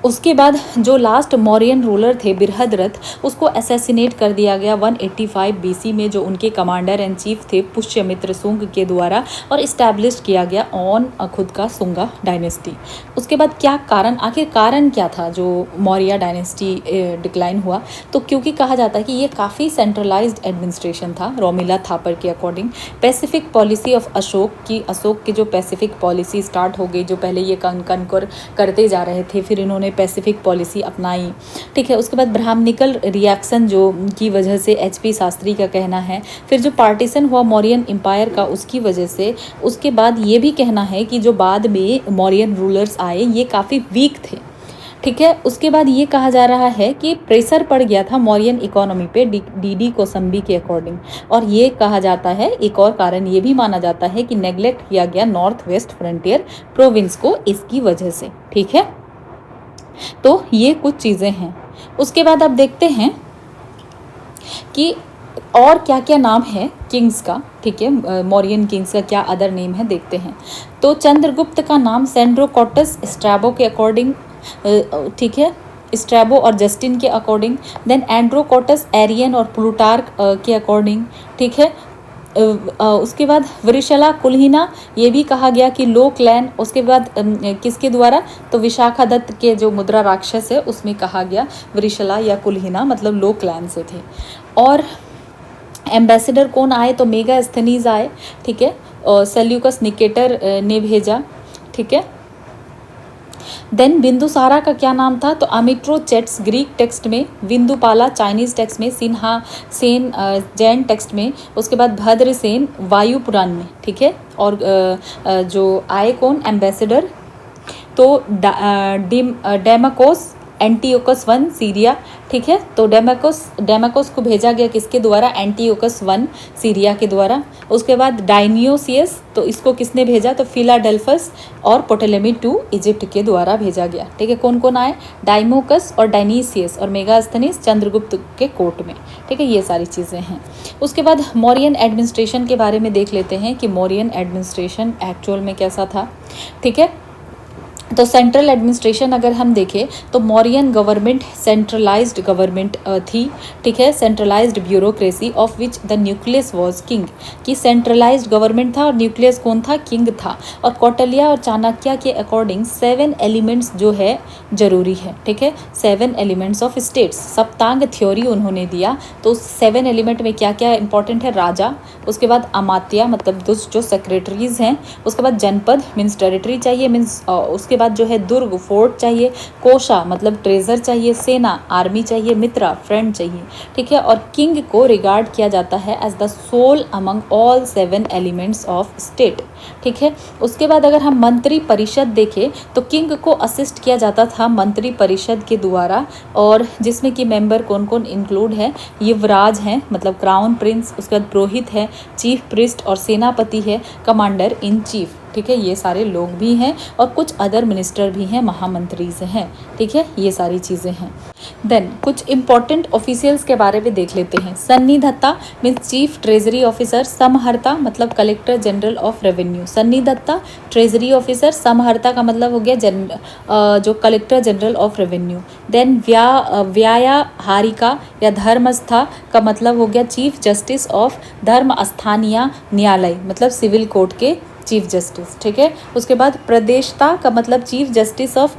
उसके बाद जो लास्ट मौर्यन रूलर थे बृहद्रथ, उसको असैसिनेट कर दिया गया 185 BC में, जो उनके कमांडर एंड चीफ थे पुष्यमित्र शुंग के द्वारा, और इस्टेब्लिश किया गया ऑन खुद का शुंगा डायनेस्टी। उसके बाद क्या कारण, आखिर कारण क्या था जो मौर्य डायनेस्टी डिक्लाइन हुआ, तो क्योंकि कहा जाता है कि ये काफ़ी सेंट्रलाइज्ड एडमिनिस्ट्रेशन था रोमिला थापर के according. Pacific policy of Ashok की जो पैसिफिक पॉलिसी स्टार्ट हो गई, जो पहले ये कनकर करते जा रहे थे, फिर इन्होंने पैसिफिक पॉलिसी अपनाई, ठीक है। उसके बाद ब्राह्मणिकल रिएक्शन जो की वजह से HP शास्त्री का कहना है, फिर जो पार्टीशन हुआ मौर्यन एम्पायर का उसकी वजह से, उसके बाद ये भी कहना है कि जो बाद में मौर्यन रूलर्स आए ये काफ़ी वीक थे, ठीक है। उसके बाद ये कहा जा रहा है कि प्रेशर पड़ गया था मौर्यन इकोनॉमी पे DD कोसंबी के अकॉर्डिंग, और ये कहा जाता है, एक और कारण ये भी माना जाता है कि नेग्लेक्ट किया गया नॉर्थ वेस्ट फ्रंटियर प्रोविंस को इसकी वजह से, ठीक है। तो ये कुछ चीज़ें हैं। उसके बाद आप देखते हैं कि और क्या क्या नाम है किंग्स का, ठीक है, मौर्यन किंग्स का क्या अदर नेम है देखते हैं। तो चंद्रगुप्त का नाम सेंड्रोकोटस स्ट्रैबो के अकॉर्डिंग, ठीक है, स्ट्रैबो और जस्टिन के अकॉर्डिंग, देन एंड्रोकोटस एरियन और प्लूटार्क के अकॉर्डिंग, ठीक है। उसके बाद वृषला कुलहीना, ये भी कहा गया कि लो क्लैन। उसके बाद किसके द्वारा, तो विशाखादत्त के जो मुद्रा राक्षस है उसमें कहा गया वृषला या कुलहीना मतलब लो क्लैन से थे। और एम्बेसडर कौन आए, तो मेगास्थनीज आए, ठीक है, और सेल्यूकस निकेटर ने भेजा, ठीक है। देन बिंदुसारा का क्या नाम था, तो अमिट्रोचेट्स ग्रीक टेक्स्ट में, बिंदुपाला चाइनीज टेक्स्ट में, सिन्हा सेन जैन टेक्स्ट में, उसके बाद भद्रसेन वायु पुराण में, ठीक है। और जो आए कौन एम्बेसडर, तो डेमाकोस एंटीओकस 1 सीरिया, ठीक है। तो डेमाकोस को भेजा गया किसके द्वारा, एंटीओकस 1 सीरिया के द्वारा। उसके बाद डायनियोसियस, तो इसको किसने भेजा, तो फिलाडेल्फस और पोटोलेमी 2 इजिप्ट के द्वारा भेजा गया, ठीक है। कौन कौन आए, डाइमोकस और डायनीसियस और मेगास्थनीस चंद्रगुप्त के कोर्ट में, ठीक है। ये सारी चीज़ें हैं। उसके बाद मौर्यन एडमिनिस्ट्रेशन के बारे में देख लेते हैं कि मौर्यन एडमिनिस्ट्रेशन एक्चुअल में कैसा था, ठीक है। तो सेंट्रल एडमिनिस्ट्रेशन अगर हम देखें तो मौर्यन गवर्नमेंट सेंट्रलाइज्ड गवर्नमेंट थी, ठीक है। Centralised bureaucracy of which the nucleus was king, कि सेंट्रलाइज्ड गवर्नमेंट था और न्यूक्लियस कौन था, किंग था। और कौटिल्य और चाणक्य के अकॉर्डिंग 7 एलिमेंट्स जो है जरूरी है, ठीक है। 7 एलिमेंट्स ऑफ स्टेट्स, सप्तांग थ्योरी उन्होंने दिया। तो 7 एलिमेंट में क्या क्या इंपॉर्टेंट है, राजा, उसके बाद अमात्या मतलब जो सेक्रेटरीज हैं, उसके बाद जनपद मीन्स टेरिटरी चाहिए, मीन्स उसके बाद जो है दुर्ग फोर्ट चाहिए, कोशा मतलब ट्रेजर चाहिए, सेना आर्मी चाहिए, मित्रा फ्रेंड चाहिए, ठीक है। और किंग को रिगार्ड किया जाता है as the soul among all 7 elements of state, ठीक है। उसके बाद अगर हम मंत्री परिषद देखें तो किंग को असिस्ट किया जाता था मंत्री परिषद के द्वारा, और जिसमें कि मेंबर कौन कौन इंक्लूड है, युवराज हैं मतलब क्राउन प्रिंस, उसके बाद पुरोहित है, चीफ प्रिस्ट और सेनापति है, कमांडर इन चीफ, ठीक है। ये सारे लोग भी हैं और कुछ अदर मिनिस्टर भी हैं, महामंत्री से हैं, ठीक है। ये सारी चीज़ें हैं। देन कुछ इंपॉर्टेंट ऑफिशियल्स के बारे में देख लेते हैं। Sannidhata means chief treasury officer, Samaharta मतलब collector general of revenue. Sannidhata treasury officer, Samaharta का मतलब हो गया जो collector general of revenue. Then Vyavaharika या धर्मस्था का मतलब हो गया चीफ जस्टिस ऑफ धर्म स्थानीय न्यायालय मतलब सिविल कोर्ट के चीफ जस्टिस, ठीक है। उसके बाद प्रदेशता का मतलब चीफ जस्टिस ऑफ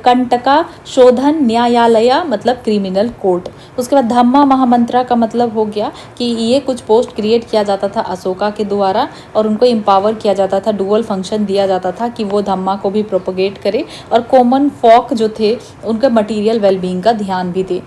कंटका शोधन न्यायालय मतलब क्रिमिनल कोर्ट। उसके बाद धम्मा महामंत्रा का मतलब हो गया कि ये कुछ पोस्ट क्रिएट किया जाता था अशोका के द्वारा और उनको एम्पावर किया जाता था, डुअल फंक्शन दिया जाता था कि वो धम्मा को भी प्रोपोगेट करे और कॉमन फॉक जो थे उनके मटीरियल वेलबींग का ध्यान भी दे।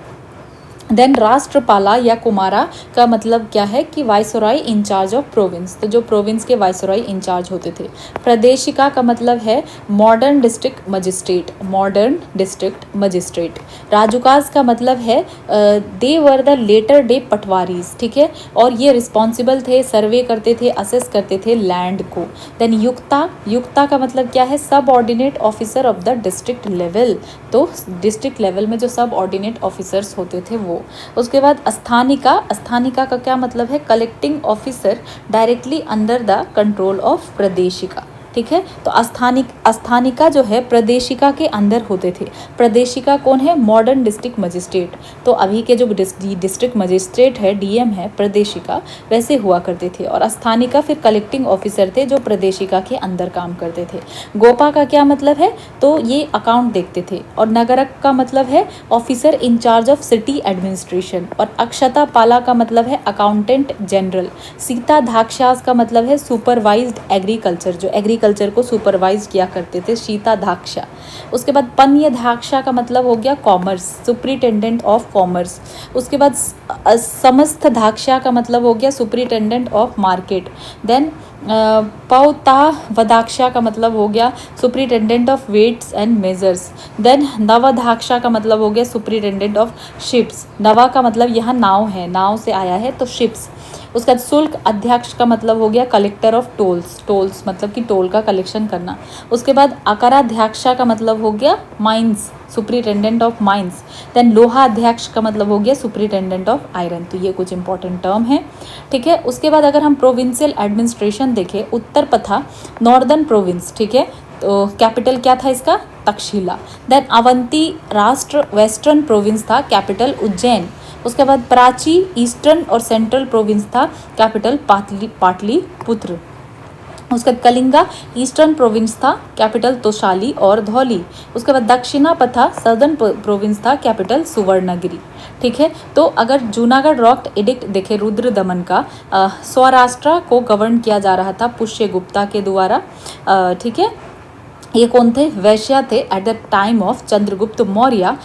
देन राष्ट्रपाला या कुमारा का मतलब क्या है कि वाइसरॉय इंचार्ज ऑफ प्रोविंस, तो जो प्रोविंस के वाइसरॉय इंचार्ज होते थे। प्रदेशिका का मतलब है modern district magistrate, modern district magistrate. Rajukas का मतलब है they were the later day patwaris, ठीक है, और ये रिस्पॉन्सिबल थे, सर्वे करते थे, असेस करते थे लैंड को। देन युक्ता, युक्ता का मतलब क्या है, सब ordinate officer of the district level, तो डिस्ट्रिक्ट लेवल में जो सब ऑर्डिनेट ऑफिसर्स होते थे वो। उसके बाद अस्थानिका, अस्थानिका का क्या मतलब है, collecting officer directly under the control of Pradeshika, ठीक है। तो अस्थानिका जो है प्रदेशिका के अंदर होते थे। प्रदेशिका कौन है, मॉडर्न डिस्ट्रिक्ट मजिस्ट्रेट। तो अभी के जो डिस्ट्रिक्ट मजिस्ट्रेट है, डीएम है, प्रदेशिका वैसे हुआ करते थे। और अस्थानिका फिर कलेक्टिंग ऑफिसर थे जो प्रदेशिका के अंदर काम करते थे। गोपा का क्या मतलब है, तो ये अकाउंट देखते थे। और नगरक का मतलब है officer incharge of city administration. और अक्षता पाला का मतलब है अकाउंटेंट जनरल। सीता धाक्षास का मतलब है सुपरवाइज्ड एग्रीकल्चर, जो एग्रीकल्चर को सुपरवाइज किया करते थे, सीता धाक्षा। उसके बाद पन्य धाक्षा का मतलब हो गया कॉमर्स, सुप्रिटेंडेंट ऑफ कॉमर्स। उसके बाद समस्त धाक्षा का मतलब हो गया superintendent of market. Then Pautavadhyaksha का मतलब हो गया superintendent of weights and measures. Then Navadhyaksha का मतलब हो गया सुप्रिटेंडेंट ऑफ शिप्स। नवा का मतलब यहाँ नाव है, नाव से आया है तो शिप्स। उसके बाद शुल्क अध्यक्ष का मतलब हो गया कलेक्टर ऑफ टोल्स, टोल्स मतलब कि टोल का कलेक्शन करना। उसके बाद अकाराध्यक्षा का मतलब हो गया mines, superintendent of mines. Then लोहा अध्यक्ष का मतलब हो गया सुप्रिटेंडेंट ऑफ आयरन। तो ये कुछ इंपॉर्टेंट टर्म है, ठीक है। उसके बाद अगर हम प्रोविंशियल एडमिनिस्ट्रेशन देखें, उत्तर पथा नॉर्दर्न प्रोविंस, ठीक है, तो कैपिटल क्या था इसका, तक्षशिला। देन अवंती राष्ट्र वेस्टर्न प्रोविंस था, कैपिटल उज्जैन। उसके बाद प्राची ईस्टर्न और सेंट्रल प्रोविंस था, कैपिटल पाटलिपुत्र। उसके बाद कलिंगा ईस्टर्न प्रोविंस था, कैपिटल तोशाली और धौली। उसके बाद दक्षिणा पथा सदर्न प्रोविंस था, कैपिटल सुवर्णगिरी, ठीक है। तो अगर जूनागढ़ रॉक एडिक्ट देखे रुद्र दमन का, सौराष्ट्र को गवर्न किया जा रहा था पुष्यगुप्ता के द्वारा, ठीक है। ये कौन थे, वैश्या थे at the time of Chandragupta Maurya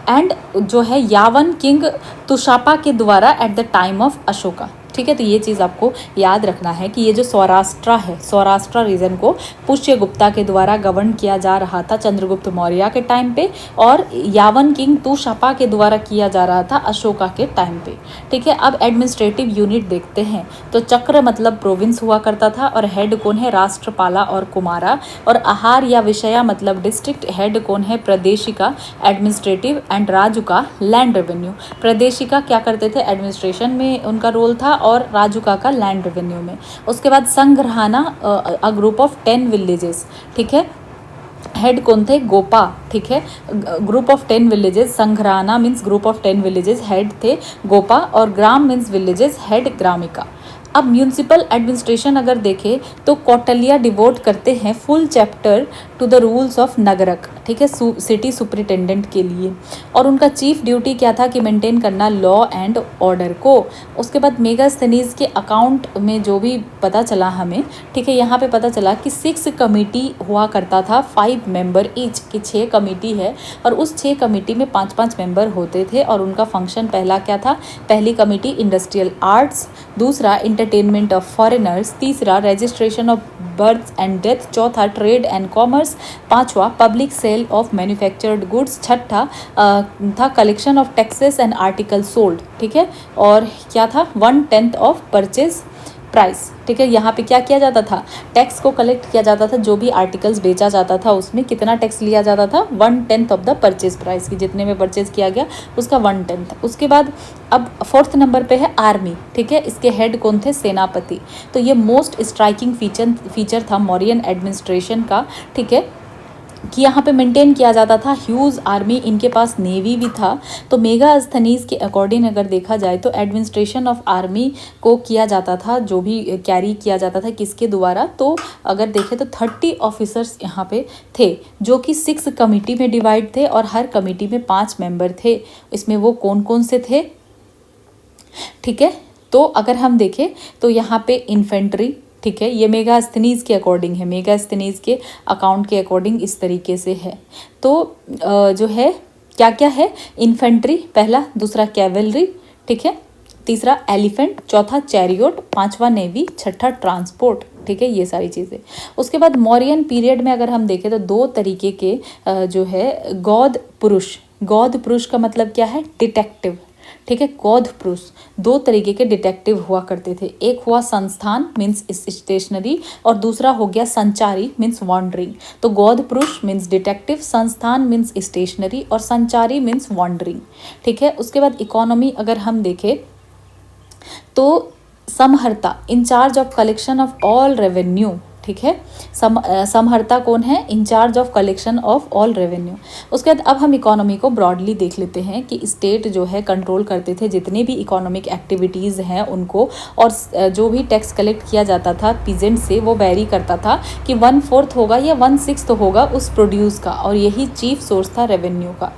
and जो है यावन किंग तुषापा के द्वारा at the time of Ashoka, ठीक है। तो ये चीज़ आपको याद रखना है कि ये जो सौराष्ट्र है, सौराष्ट्र रीजन को पुष्यगुप्ता के द्वारा गवर्न किया जा रहा था चंद्रगुप्त मौर्य के टाइम पे, और यावन किंग तुषापा के द्वारा किया जा रहा था अशोका के टाइम पे, ठीक है। अब एडमिनिस्ट्रेटिव यूनिट देखते हैं, तो चक्र मतलब प्रोविंस हुआ करता था, और हेड कौन है, राष्ट्रपाला और कुमारा। और आहार या विषया मतलब डिस्ट्रिक्ट हेड कौन है, प्रदेशिका एडमिनिस्ट्रेटिव, एंड राजुका लैंड रेवेन्यू। प्रदेशिका क्या करते थे, एडमिनिस्ट्रेशन में उनका रोल था, और राजुका का लैंड रेवेन्यू में। उसके बाद Sangrahana a group of 10 villages, ठीक है, हेड कौन थे, गोपा, ठीक है। Group of 10 villages, Sangrahana means group of 10 villages, head थे गोपा, और Grama means villages, head Gramika. अब म्यूनिसिपल एडमिनिस्ट्रेशन अगर देखें तो कौटल्या डिवोट करते हैं full chapter two the rules of नगरक, ठीक है, सिटी सुपरिटेंडेंट के लिए। और उनका चीफ ड्यूटी क्या था कि मेंटेन करना लॉ एंड ऑर्डर को। उसके बाद मेगास्थनीज के अकाउंट में जो भी पता चला हमें, ठीक है, यहाँ पे पता चला कि 6 कमेटी हुआ करता था, 5 मेंबर ईच, की 6 कमेटी है, और उस 6 कमेटी में 5-5 मेंबर होते थे। और उनका फंक्शन पहला क्या था, पहली कमेटी इंडस्ट्रियल आर्ट्स, दूसरा एंटरटेनमेंट ऑफ फॉरेनर्स, तीसरा registration of birth and death, चौथा ट्रेड एंड कॉमर्स, पांचवा public sale of manufactured goods, छठा था collection of taxes and article sold, ठीक है। और क्या था, 1/10 ऑफ परचेज प्राइस, ठीक है। यहाँ पे क्या किया जाता था, टैक्स को कलेक्ट किया जाता था, जो भी आर्टिकल्स बेचा जाता था उसमें कितना टैक्स लिया जाता था, 1/10 ऑफ द परचेज प्राइस की, जितने में परचेज किया गया उसका 1/10। उसके बाद अब 4th नंबर पे है आर्मी, ठीक है, इसके हेड कौन थे, सेनापति। तो ये मोस्ट स्ट्राइकिंग फीचर था मौर्यन एडमिनिस्ट्रेशन का, ठीक है, कि यहाँ पे मेंटेन किया जाता था ह्यूज आर्मी, इनके पास नेवी भी था। तो मेगास्थनीज के अकॉर्डिंग अगर देखा जाए तो एडमिनिस्ट्रेशन ऑफ आर्मी को किया जाता था, जो भी कैरी किया जाता था किसके द्वारा, तो अगर देखें तो 30 ऑफिसर्स यहाँ पे थे, जो कि 6 कमेटी में डिवाइड थे, और हर कमेटी में 5 मेंबर थे। इसमें वो कौन कौन से थे, ठीक है। तो अगर हम देखें तो यहाँ पे इन्फेंट्री, ठीक है, ये मेगास्थनीज के अकॉर्डिंग है, मेगास्थनीज के अकाउंट के अकॉर्डिंग इस तरीके से है। तो जो है क्या क्या है? इन्फेंट्री पहला, दूसरा कैवेलरी, ठीक है, तीसरा एलिफेंट, चौथा चैरियोट, पांचवा नेवी, छठा ट्रांसपोर्ट, ठीक है, ये सारी चीज़ें। उसके बाद मौर्यन पीरियड में अगर हम देखें तो दो तरीके के जो है गौध पुरुष का मतलब क्या है? डिटेक्टिव, ठीक है, गौध पुरुष दो तरीके के डिटेक्टिव हुआ करते थे। एक हुआ संस्थान मीन्स स्टेशनरी, और दूसरा हो गया संचारी मीन्स वॉन्डरिंग। तो गौध पुरुष मीन्स डिटेक्टिव, संस्थान मीन्स स्टेशनरी, और संचारी मीन्स वॉन्डरिंग, ठीक है। उसके बाद इकोनॉमी अगर हम देखें तो Samaharta in charge of collection of all revenue, ठीक है। समहर्ता कौन है? In charge of collection of all revenue. उसके बाद अब हम इकोनॉमी को ब्रॉडली देख लेते हैं कि स्टेट जो है कंट्रोल करते थे जितने भी इकोनॉमिक एक्टिविटीज़ हैं उनको, और जो भी टैक्स कलेक्ट किया जाता था पीजेंट से वो वेरी करता था कि 1/4 होगा या 1/6 होगा उस प्रोड्यूस का, और यही चीफ सोर्स था रेवेन्यू का,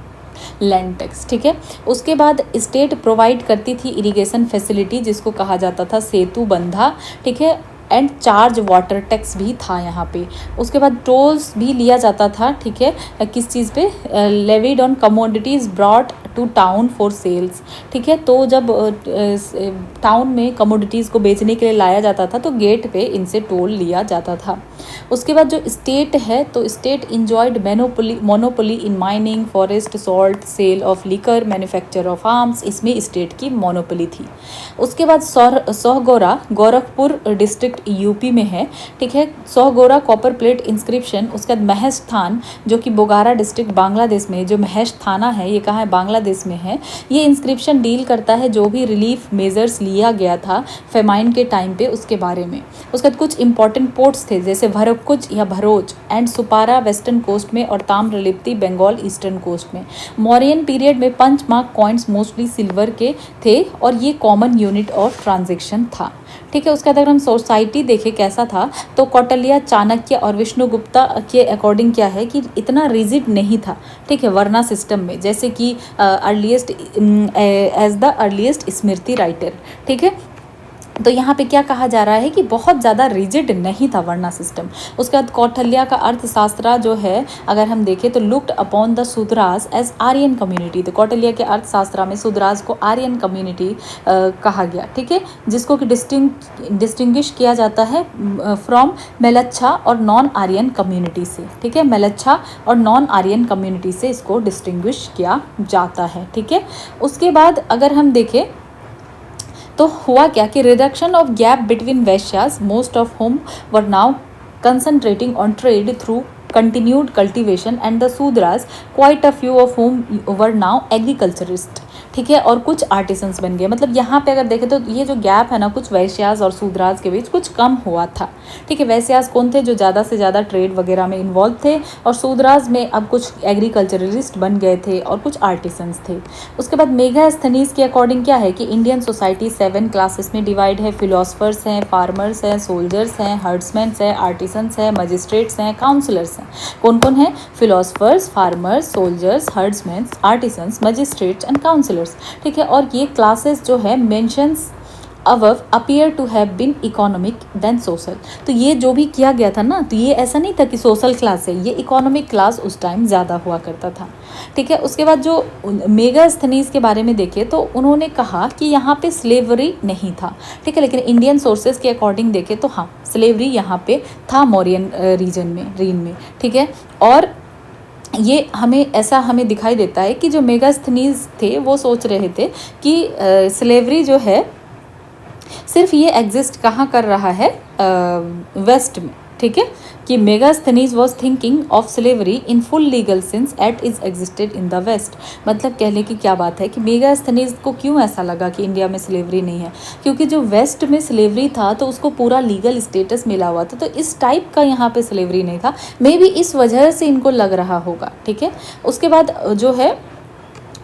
लैंड टैक्स, ठीक है। उसके बाद स्टेट प्रोवाइड करती थी इरिगेशन फैसिलिटी जिसको कहा जाता था सेतु बंधा, ठीक है, एंड चार्ज वाटर टैक्स भी था यहाँ पे। उसके बाद टोल्स भी लिया जाता था, ठीक है, किस चीज़ पे? Levied on commodities brought to town for sales, ठीक है। तो जब टाउन में कमोडिटीज़ को बेचने के लिए लाया जाता था तो गेट पे इनसे टोल लिया जाता था। उसके बाद जो स्टेट है तो state enjoyed monopoly in mining, forest, salt, sale of liquor, manufacture of arms, इसमें स्टेट की मोनोपोली थी। उसके बाद सोहगोरा गोरखपुर डिस्ट्रिक्ट यूपी में है, ठीक है, सोहगोरा कॉपर प्लेट इंस्क्रिप्शन। उसके बाद महेश थान जो कि बोगारा डिस्ट्रिक्ट बांग्लादेश में, जो महेश थाना है ये कहाँ है? बांग्लादेश में है। ये इंस्क्रिप्शन डील करता है जो भी रिलीफ मेजर्स लिया गया था फेमाइन के टाइम पे उसके बारे में। उसके बाद कुछ इंपॉर्टेंट पोर्ट्स थे जैसे भरकुज या Bharuch and Sopara western coast में, और ताम्रलिप्ति बंगाल ईस्टर्न कोस्ट में। मौर्यन पीरियड में punch mark coins mostly silver के थे और ये कॉमन यूनिट ऑफ ट्रांजेक्शन था, ठीक है। उसके बाद अगर हम सोसाइटी देखें कैसा था तो कौटिल्य, चाणक्य और विष्णुगुप्ता के अकॉर्डिंग क्या है कि इतना रिजिड नहीं था, ठीक है, वर्ना सिस्टम में, जैसे कि अर्लीस्ट एज द अर्लीस्ट स्मृति राइटर, ठीक है। तो यहाँ पे क्या कहा जा रहा है कि बहुत ज़्यादा रिजिड नहीं था वर्णा सिस्टम। उसके बाद कौटिल्य का अर्थशास्त्र जो है अगर हम देखें तो looked upon the Shudras as Aryan community. तो कौटिल्य के अर्थशास्त्र में शूद्रास को आर्यन कम्युनिटी कहा गया, ठीक है, जिसको कि डिस्टिंग्विश किया जाता है फ्रॉम मेलच्छा और नॉन आर्यन कम्युनिटी से, ठीक है, मेलच्छा और नॉन आर्यन कम्युनिटी से इसको डिस्टिंग्विश किया जाता है, ठीक है। उसके बाद अगर हम देखें तो हुआ क्या कि reduction of gap between Vaishyas most of whom were now concentrating on trade through continued cultivation and the Sudras quite a few of whom were now agriculturists, ठीक है, और कुछ आर्टिसंस बन गए। मतलब यहाँ पे अगर देखें तो ये जो गैप है ना कुछ वैश्यास और शूद्रास के बीच कुछ कम हुआ था, ठीक है। वैश्यास कौन थे? जो ज़्यादा से ज़्यादा ट्रेड वगैरह में इन्वॉल्व थे, और शूद्रास में अब कुछ एग्रीकल्चरलिस्ट बन गए थे और कुछ आर्टिसंस थे। उसके बाद मेगास्थनीज के अकॉर्डिंग क्या है कि इंडियन सोसाइटी 7 क्लासेस में डिवाइड है। फिलोसफर्स हैं, फार्मर्स हैं, सोल्जर्स हैं, हर्ड्समैन्स हैं, आर्टिसंस हैं, मजिस्ट्रेट्स हैं, काउंसलर्स हैं। कौन कौन है? Philosophers, farmers, soldiers, herdsmans, artisans, magistrates and councillors, ठीक है। और ये क्लासेस जो है mentions above appear to have been economic than social। तो ये जो भी किया गया था ना तो ये ऐसा नहीं था कि सोशल क्लास है, ये इकोनॉमिक क्लास उस टाइम ज़्यादा हुआ करता था, ठीक है। उसके बाद जो मेगास्थनीज के बारे में देखें तो उन्होंने कहा कि यहाँ पे स्लेवरी नहीं था, ठीक है, लेकिन इंडियन सोर्सेज के अकॉर्डिंग देखें तो हाँ स्लेवरी यहाँ पे था मौर्यन रीजन में, रीन में, ठीक है। और ये हमें दिखाई देता है कि जो मेगास्थनीज थे वो सोच रहे थे कि स्लेवरी जो है सिर्फ ये एग्जिस्ट कहाँ कर रहा है? वेस्ट में, ठीक है, कि Megasthenes was thinking of slavery in full legal sense at is existed in the west. मतलब कहने की क्या बात है कि मेगास्थनीज को क्यों ऐसा लगा कि इंडिया में स्लेवरी नहीं है? क्योंकि जो वेस्ट में स्लेवरी था तो उसको पूरा लीगल स्टेटस मिला हुआ था, तो इस टाइप का यहाँ पे स्लेवरी नहीं था, मे बी इस वजह से इनको लग रहा होगा, ठीक है। उसके बाद जो है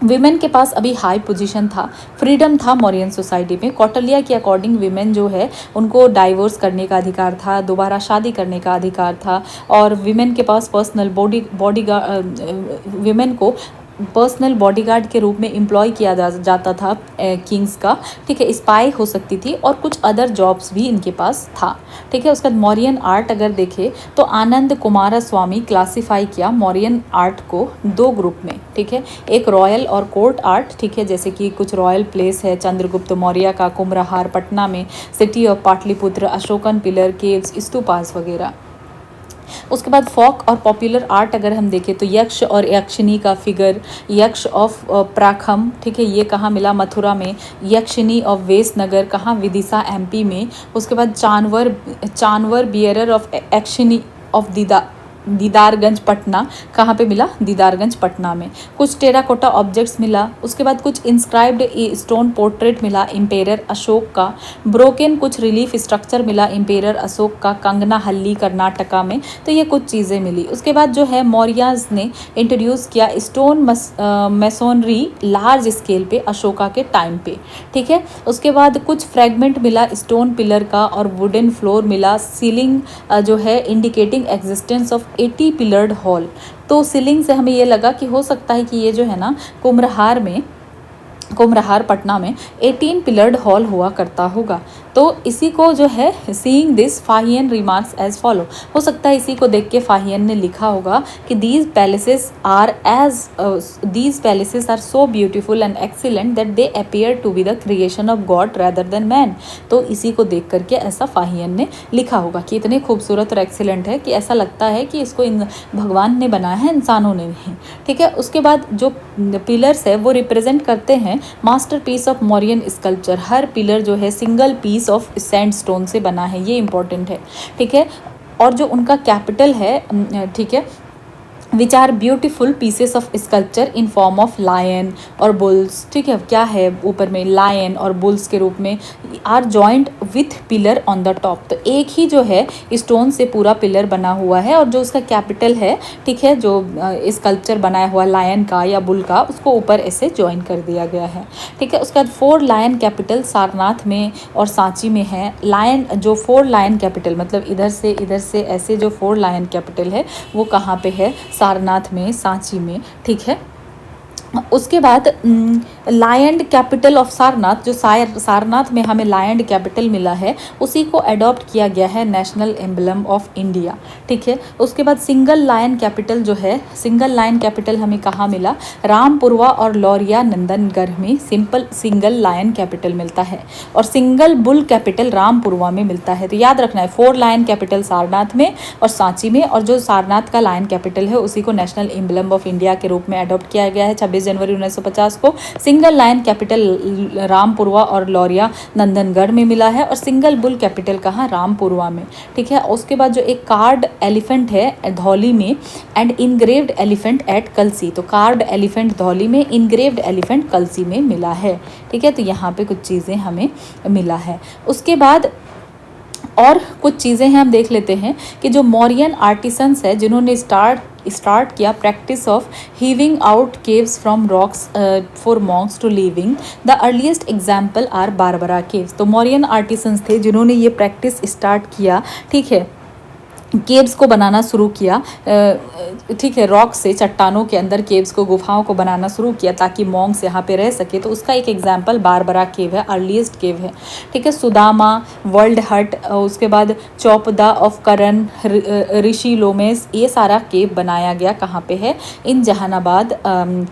विमेन के पास अभी हाई पोजीशन था, फ्रीडम था मौर्यन सोसाइटी में। कौटिल्य के अकॉर्डिंग विमेन जो है उनको डाइवोर्स करने का अधिकार था, दोबारा शादी करने का अधिकार था, और विमेन के पास पर्सनल विमेन को पर्सनल बॉडीगार्ड के रूप में एम्प्लॉय किया जाता था किंग्स का, ठीक है, स्पाई हो सकती थी और कुछ अदर जॉब्स भी इनके पास था, ठीक है। उसके बाद मौर्यन आर्ट अगर देखें तो आनंद कुमार स्वामी क्लासिफाई किया मौर्यन आर्ट को दो ग्रुप में, ठीक है, एक रॉयल और कोर्ट आर्ट, ठीक है, जैसे कि कुछ रॉयल प्लेस है चंद्रगुप्त मौर्य का कुम्भलहार पटना में, city of Pataliputra, Ashokan pillar, caves, stupas वगैरह। उसके बाद फोक और पॉपुलर आर्ट अगर हम देखें तो यक्ष और यक्षिनी का फिगर, यक्ष ऑफ प्राखम, ठीक है, ये कहाँ मिला, मथुरा में। यक्षिनी ऑफ वेसनगर कहाँ, विदिशा एमपी में। उसके बाद chanwar bearer of Yakshini of Didarganj Patna, कहाँ पे मिला, दीदारगंज पटना में। कुछ टेराकोटा ऑब्जेक्ट्स मिला। उसके बाद कुछ इंस्क्राइब्ड स्टोन पोर्ट्रेट मिला इम्पेरर अशोक का। ब्रोकन कुछ रिलीफ स्ट्रक्चर मिला इम्पेरर अशोक का कंगनाहल्ली कर्नाटका में। तो ये कुछ चीज़ें मिली। उसके बाद जो है मौर्याज ने इंट्रोड्यूस किया स्टोन मैसोनरी लार्ज स्केल पे अशोका के टाइम पे, ठीक है। उसके बाद कुछ फ्रेगमेंट मिला स्टोन पिलर का और वुडन फ्लोर मिला। सीलिंग जो है indicating existence of 80 pillared hall. तो सीलिंग से हमें ये लगा कि हो सकता है कि ये जो है ना कुम्भलहार पटना में 18 पिलर्ड हॉल हुआ करता होगा। तो इसी को जो है seeing this Fahien remarks as follow, हो सकता है इसी को देख के फाहियन ने लिखा होगा कि these palaces are so beautiful and excellent that they appear to be the creation of God rather than man. तो इसी को देख करके ऐसा फाहियन ने लिखा होगा कि इतने खूबसूरत और एक्सीलेंट है कि ऐसा लगता है कि इसको भगवान ने बनाया है, इंसानों ने नहीं, ठीक है। उसके बाद जो पिलर्स है वो रिप्रेजेंट करते हैं masterpiece of Mauryan sculpture. Her pillar जो है सिंगल पीस ऑफ सैंडस्टोन से बना है, ये इंपॉर्टेंट है, ठीक है। और जो उनका कैपिटल है, ठीक है, which are beautiful pieces of sculpture in form of lion और बुल्स, ठीक है, क्या है ऊपर में लायन और बुल्स के रूप में, are joint with pillar on the top. तो एक ही जो है स्टोन से पूरा पिलर बना हुआ है और जो उसका कैपिटल है, ठीक है, जो स्कल्पचर बनाया हुआ लायन का या बुल का, उसको ऊपर ऐसे जॉइन कर दिया गया है, ठीक है। उसके बाद 4 लायन कैपिटल सारनाथ में और सांची में है। लायन जो 4 लायन कैपिटल मतलब इधर से ऐसे जो 4 लायन कैपिटल है वो कहाँ पे है, सारनाथ में, सांची में, ठीक है। उसके बाद लायन कैपिटल ऑफ सारनाथ, जो सारनाथ में हमें लायन कैपिटल मिला है, उसी को अडॉप्ट किया गया है नेशनल एम्बलम ऑफ इंडिया, ठीक है। उसके बाद सिंगल लायन कैपिटल जो है, सिंगल लायन कैपिटल हमें कहाँ मिला, रामपुरवा और लौरिया नंदनगढ़ में सिंगल लायन कैपिटल मिलता है और सिंगल बुल कैपिटल रामपुरवा में मिलता है। तो याद रखना है 4 लायन कैपिटल सारनाथ में और सांची में, और जो सारनाथ का लायन कैपिटल है उसी को नेशनल एम्बलम ऑफ इंडिया के रूप में अडॉप्ट किया गया है 26 जनवरी 1950 को। सिंगल लायन कैपिटल रामपुरवा और लौरिया नंदनगढ़ में मिला है और सिंगल बुल कैपिटल कहाँ, रामपुरवा में, ठीक है। उसके बाद जो एक कार्ड एलिफेंट है धौली में एंड इनग्रेव्ड एलिफेंट एट कलसी, तो कार्ड एलिफेंट धौली में, इनग्रेव्ड एलिफेंट कलसी में मिला है, ठीक है। तो यहाँ पे कुछ चीज़ें हमें मिला है। उसके बाद और कुछ चीज़ें हैं हम देख लेते हैं कि जो मौर्यन आर्टिसंस है जिन्होंने स्टार्ट किया practice of hewing out caves from rocks for monks to living, the earliest example are Barabar caves. तो मौर्यन आर्टिसंस थे जिन्होंने ये प्रैक्टिस स्टार्ट किया, ठीक है, केव्स को बनाना शुरू किया, ठीक है, रॉक से, चट्टानों के अंदर केव्स को, गुफाओं को बनाना शुरू किया ताकि मॉन्क्स यहाँ पे रह सके। तो उसका एक एग्जांपल बारबरा केव है, अर्लीस्ट केव है, ठीक है। सुदामा, वर्ल्ड हट, उसके बाद चौपदा ऑफ करण, ऋषि लोमेस, ये सारा केव बनाया गया कहाँ पे है, इन जहानाबाद,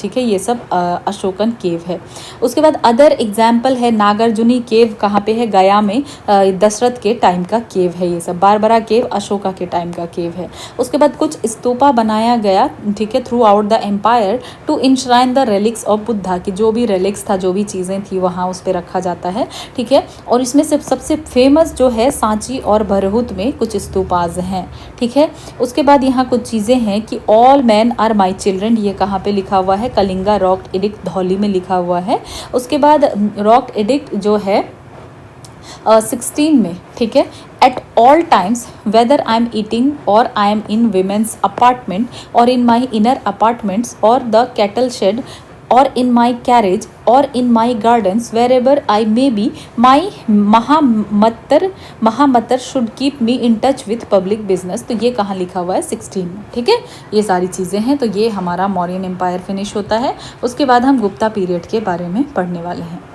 ठीक है, ये सब अशोकन केव है। उसके बाद अदर एग्जाम्पल है नागार्जुनी केव, कहाँ पे है, गया में, दशरथ के टाइम का केव है ये सब। बारबरा केव अशोका के टाइम का केव है। उसके बाद कुछ स्तूपा बनाया गया, ठीक है, throughout the empire to enshrine the relics of Buddha, की जो भी रेलिक्स था, जो भी चीज़ें थी वहाँ उस पर रखा जाता है, ठीक है। और इसमें से सबसे फेमस जो है सांची और भरहुत में कुछ स्तूपाज हैं, ठीक है। उसके बाद यहाँ कुछ चीज़ें हैं कि all man are my children, ये कहाँ पे लिखा हुआ है, कलिंगा रॉक एडिक्ट धौली में लिखा हुआ है। उसके बाद रॉक एडिक्ट जो है 16 में, ठीक है, at all times whether I am eating or I am in women's apartment or in my inner apartments or the cattle shed और इन माई कैरेज और in my gardens wherever I may be my महामतर should keep me in touch with public business. तो ये कहाँ लिखा हुआ है 16 में, ठीक है। ये सारी चीज़ें हैं। तो ये हमारा मौर्यन एम्पायर फिनिश होता है। उसके बाद हम गुप्ता पीरियड के बारे में पढ़ने वाले हैं।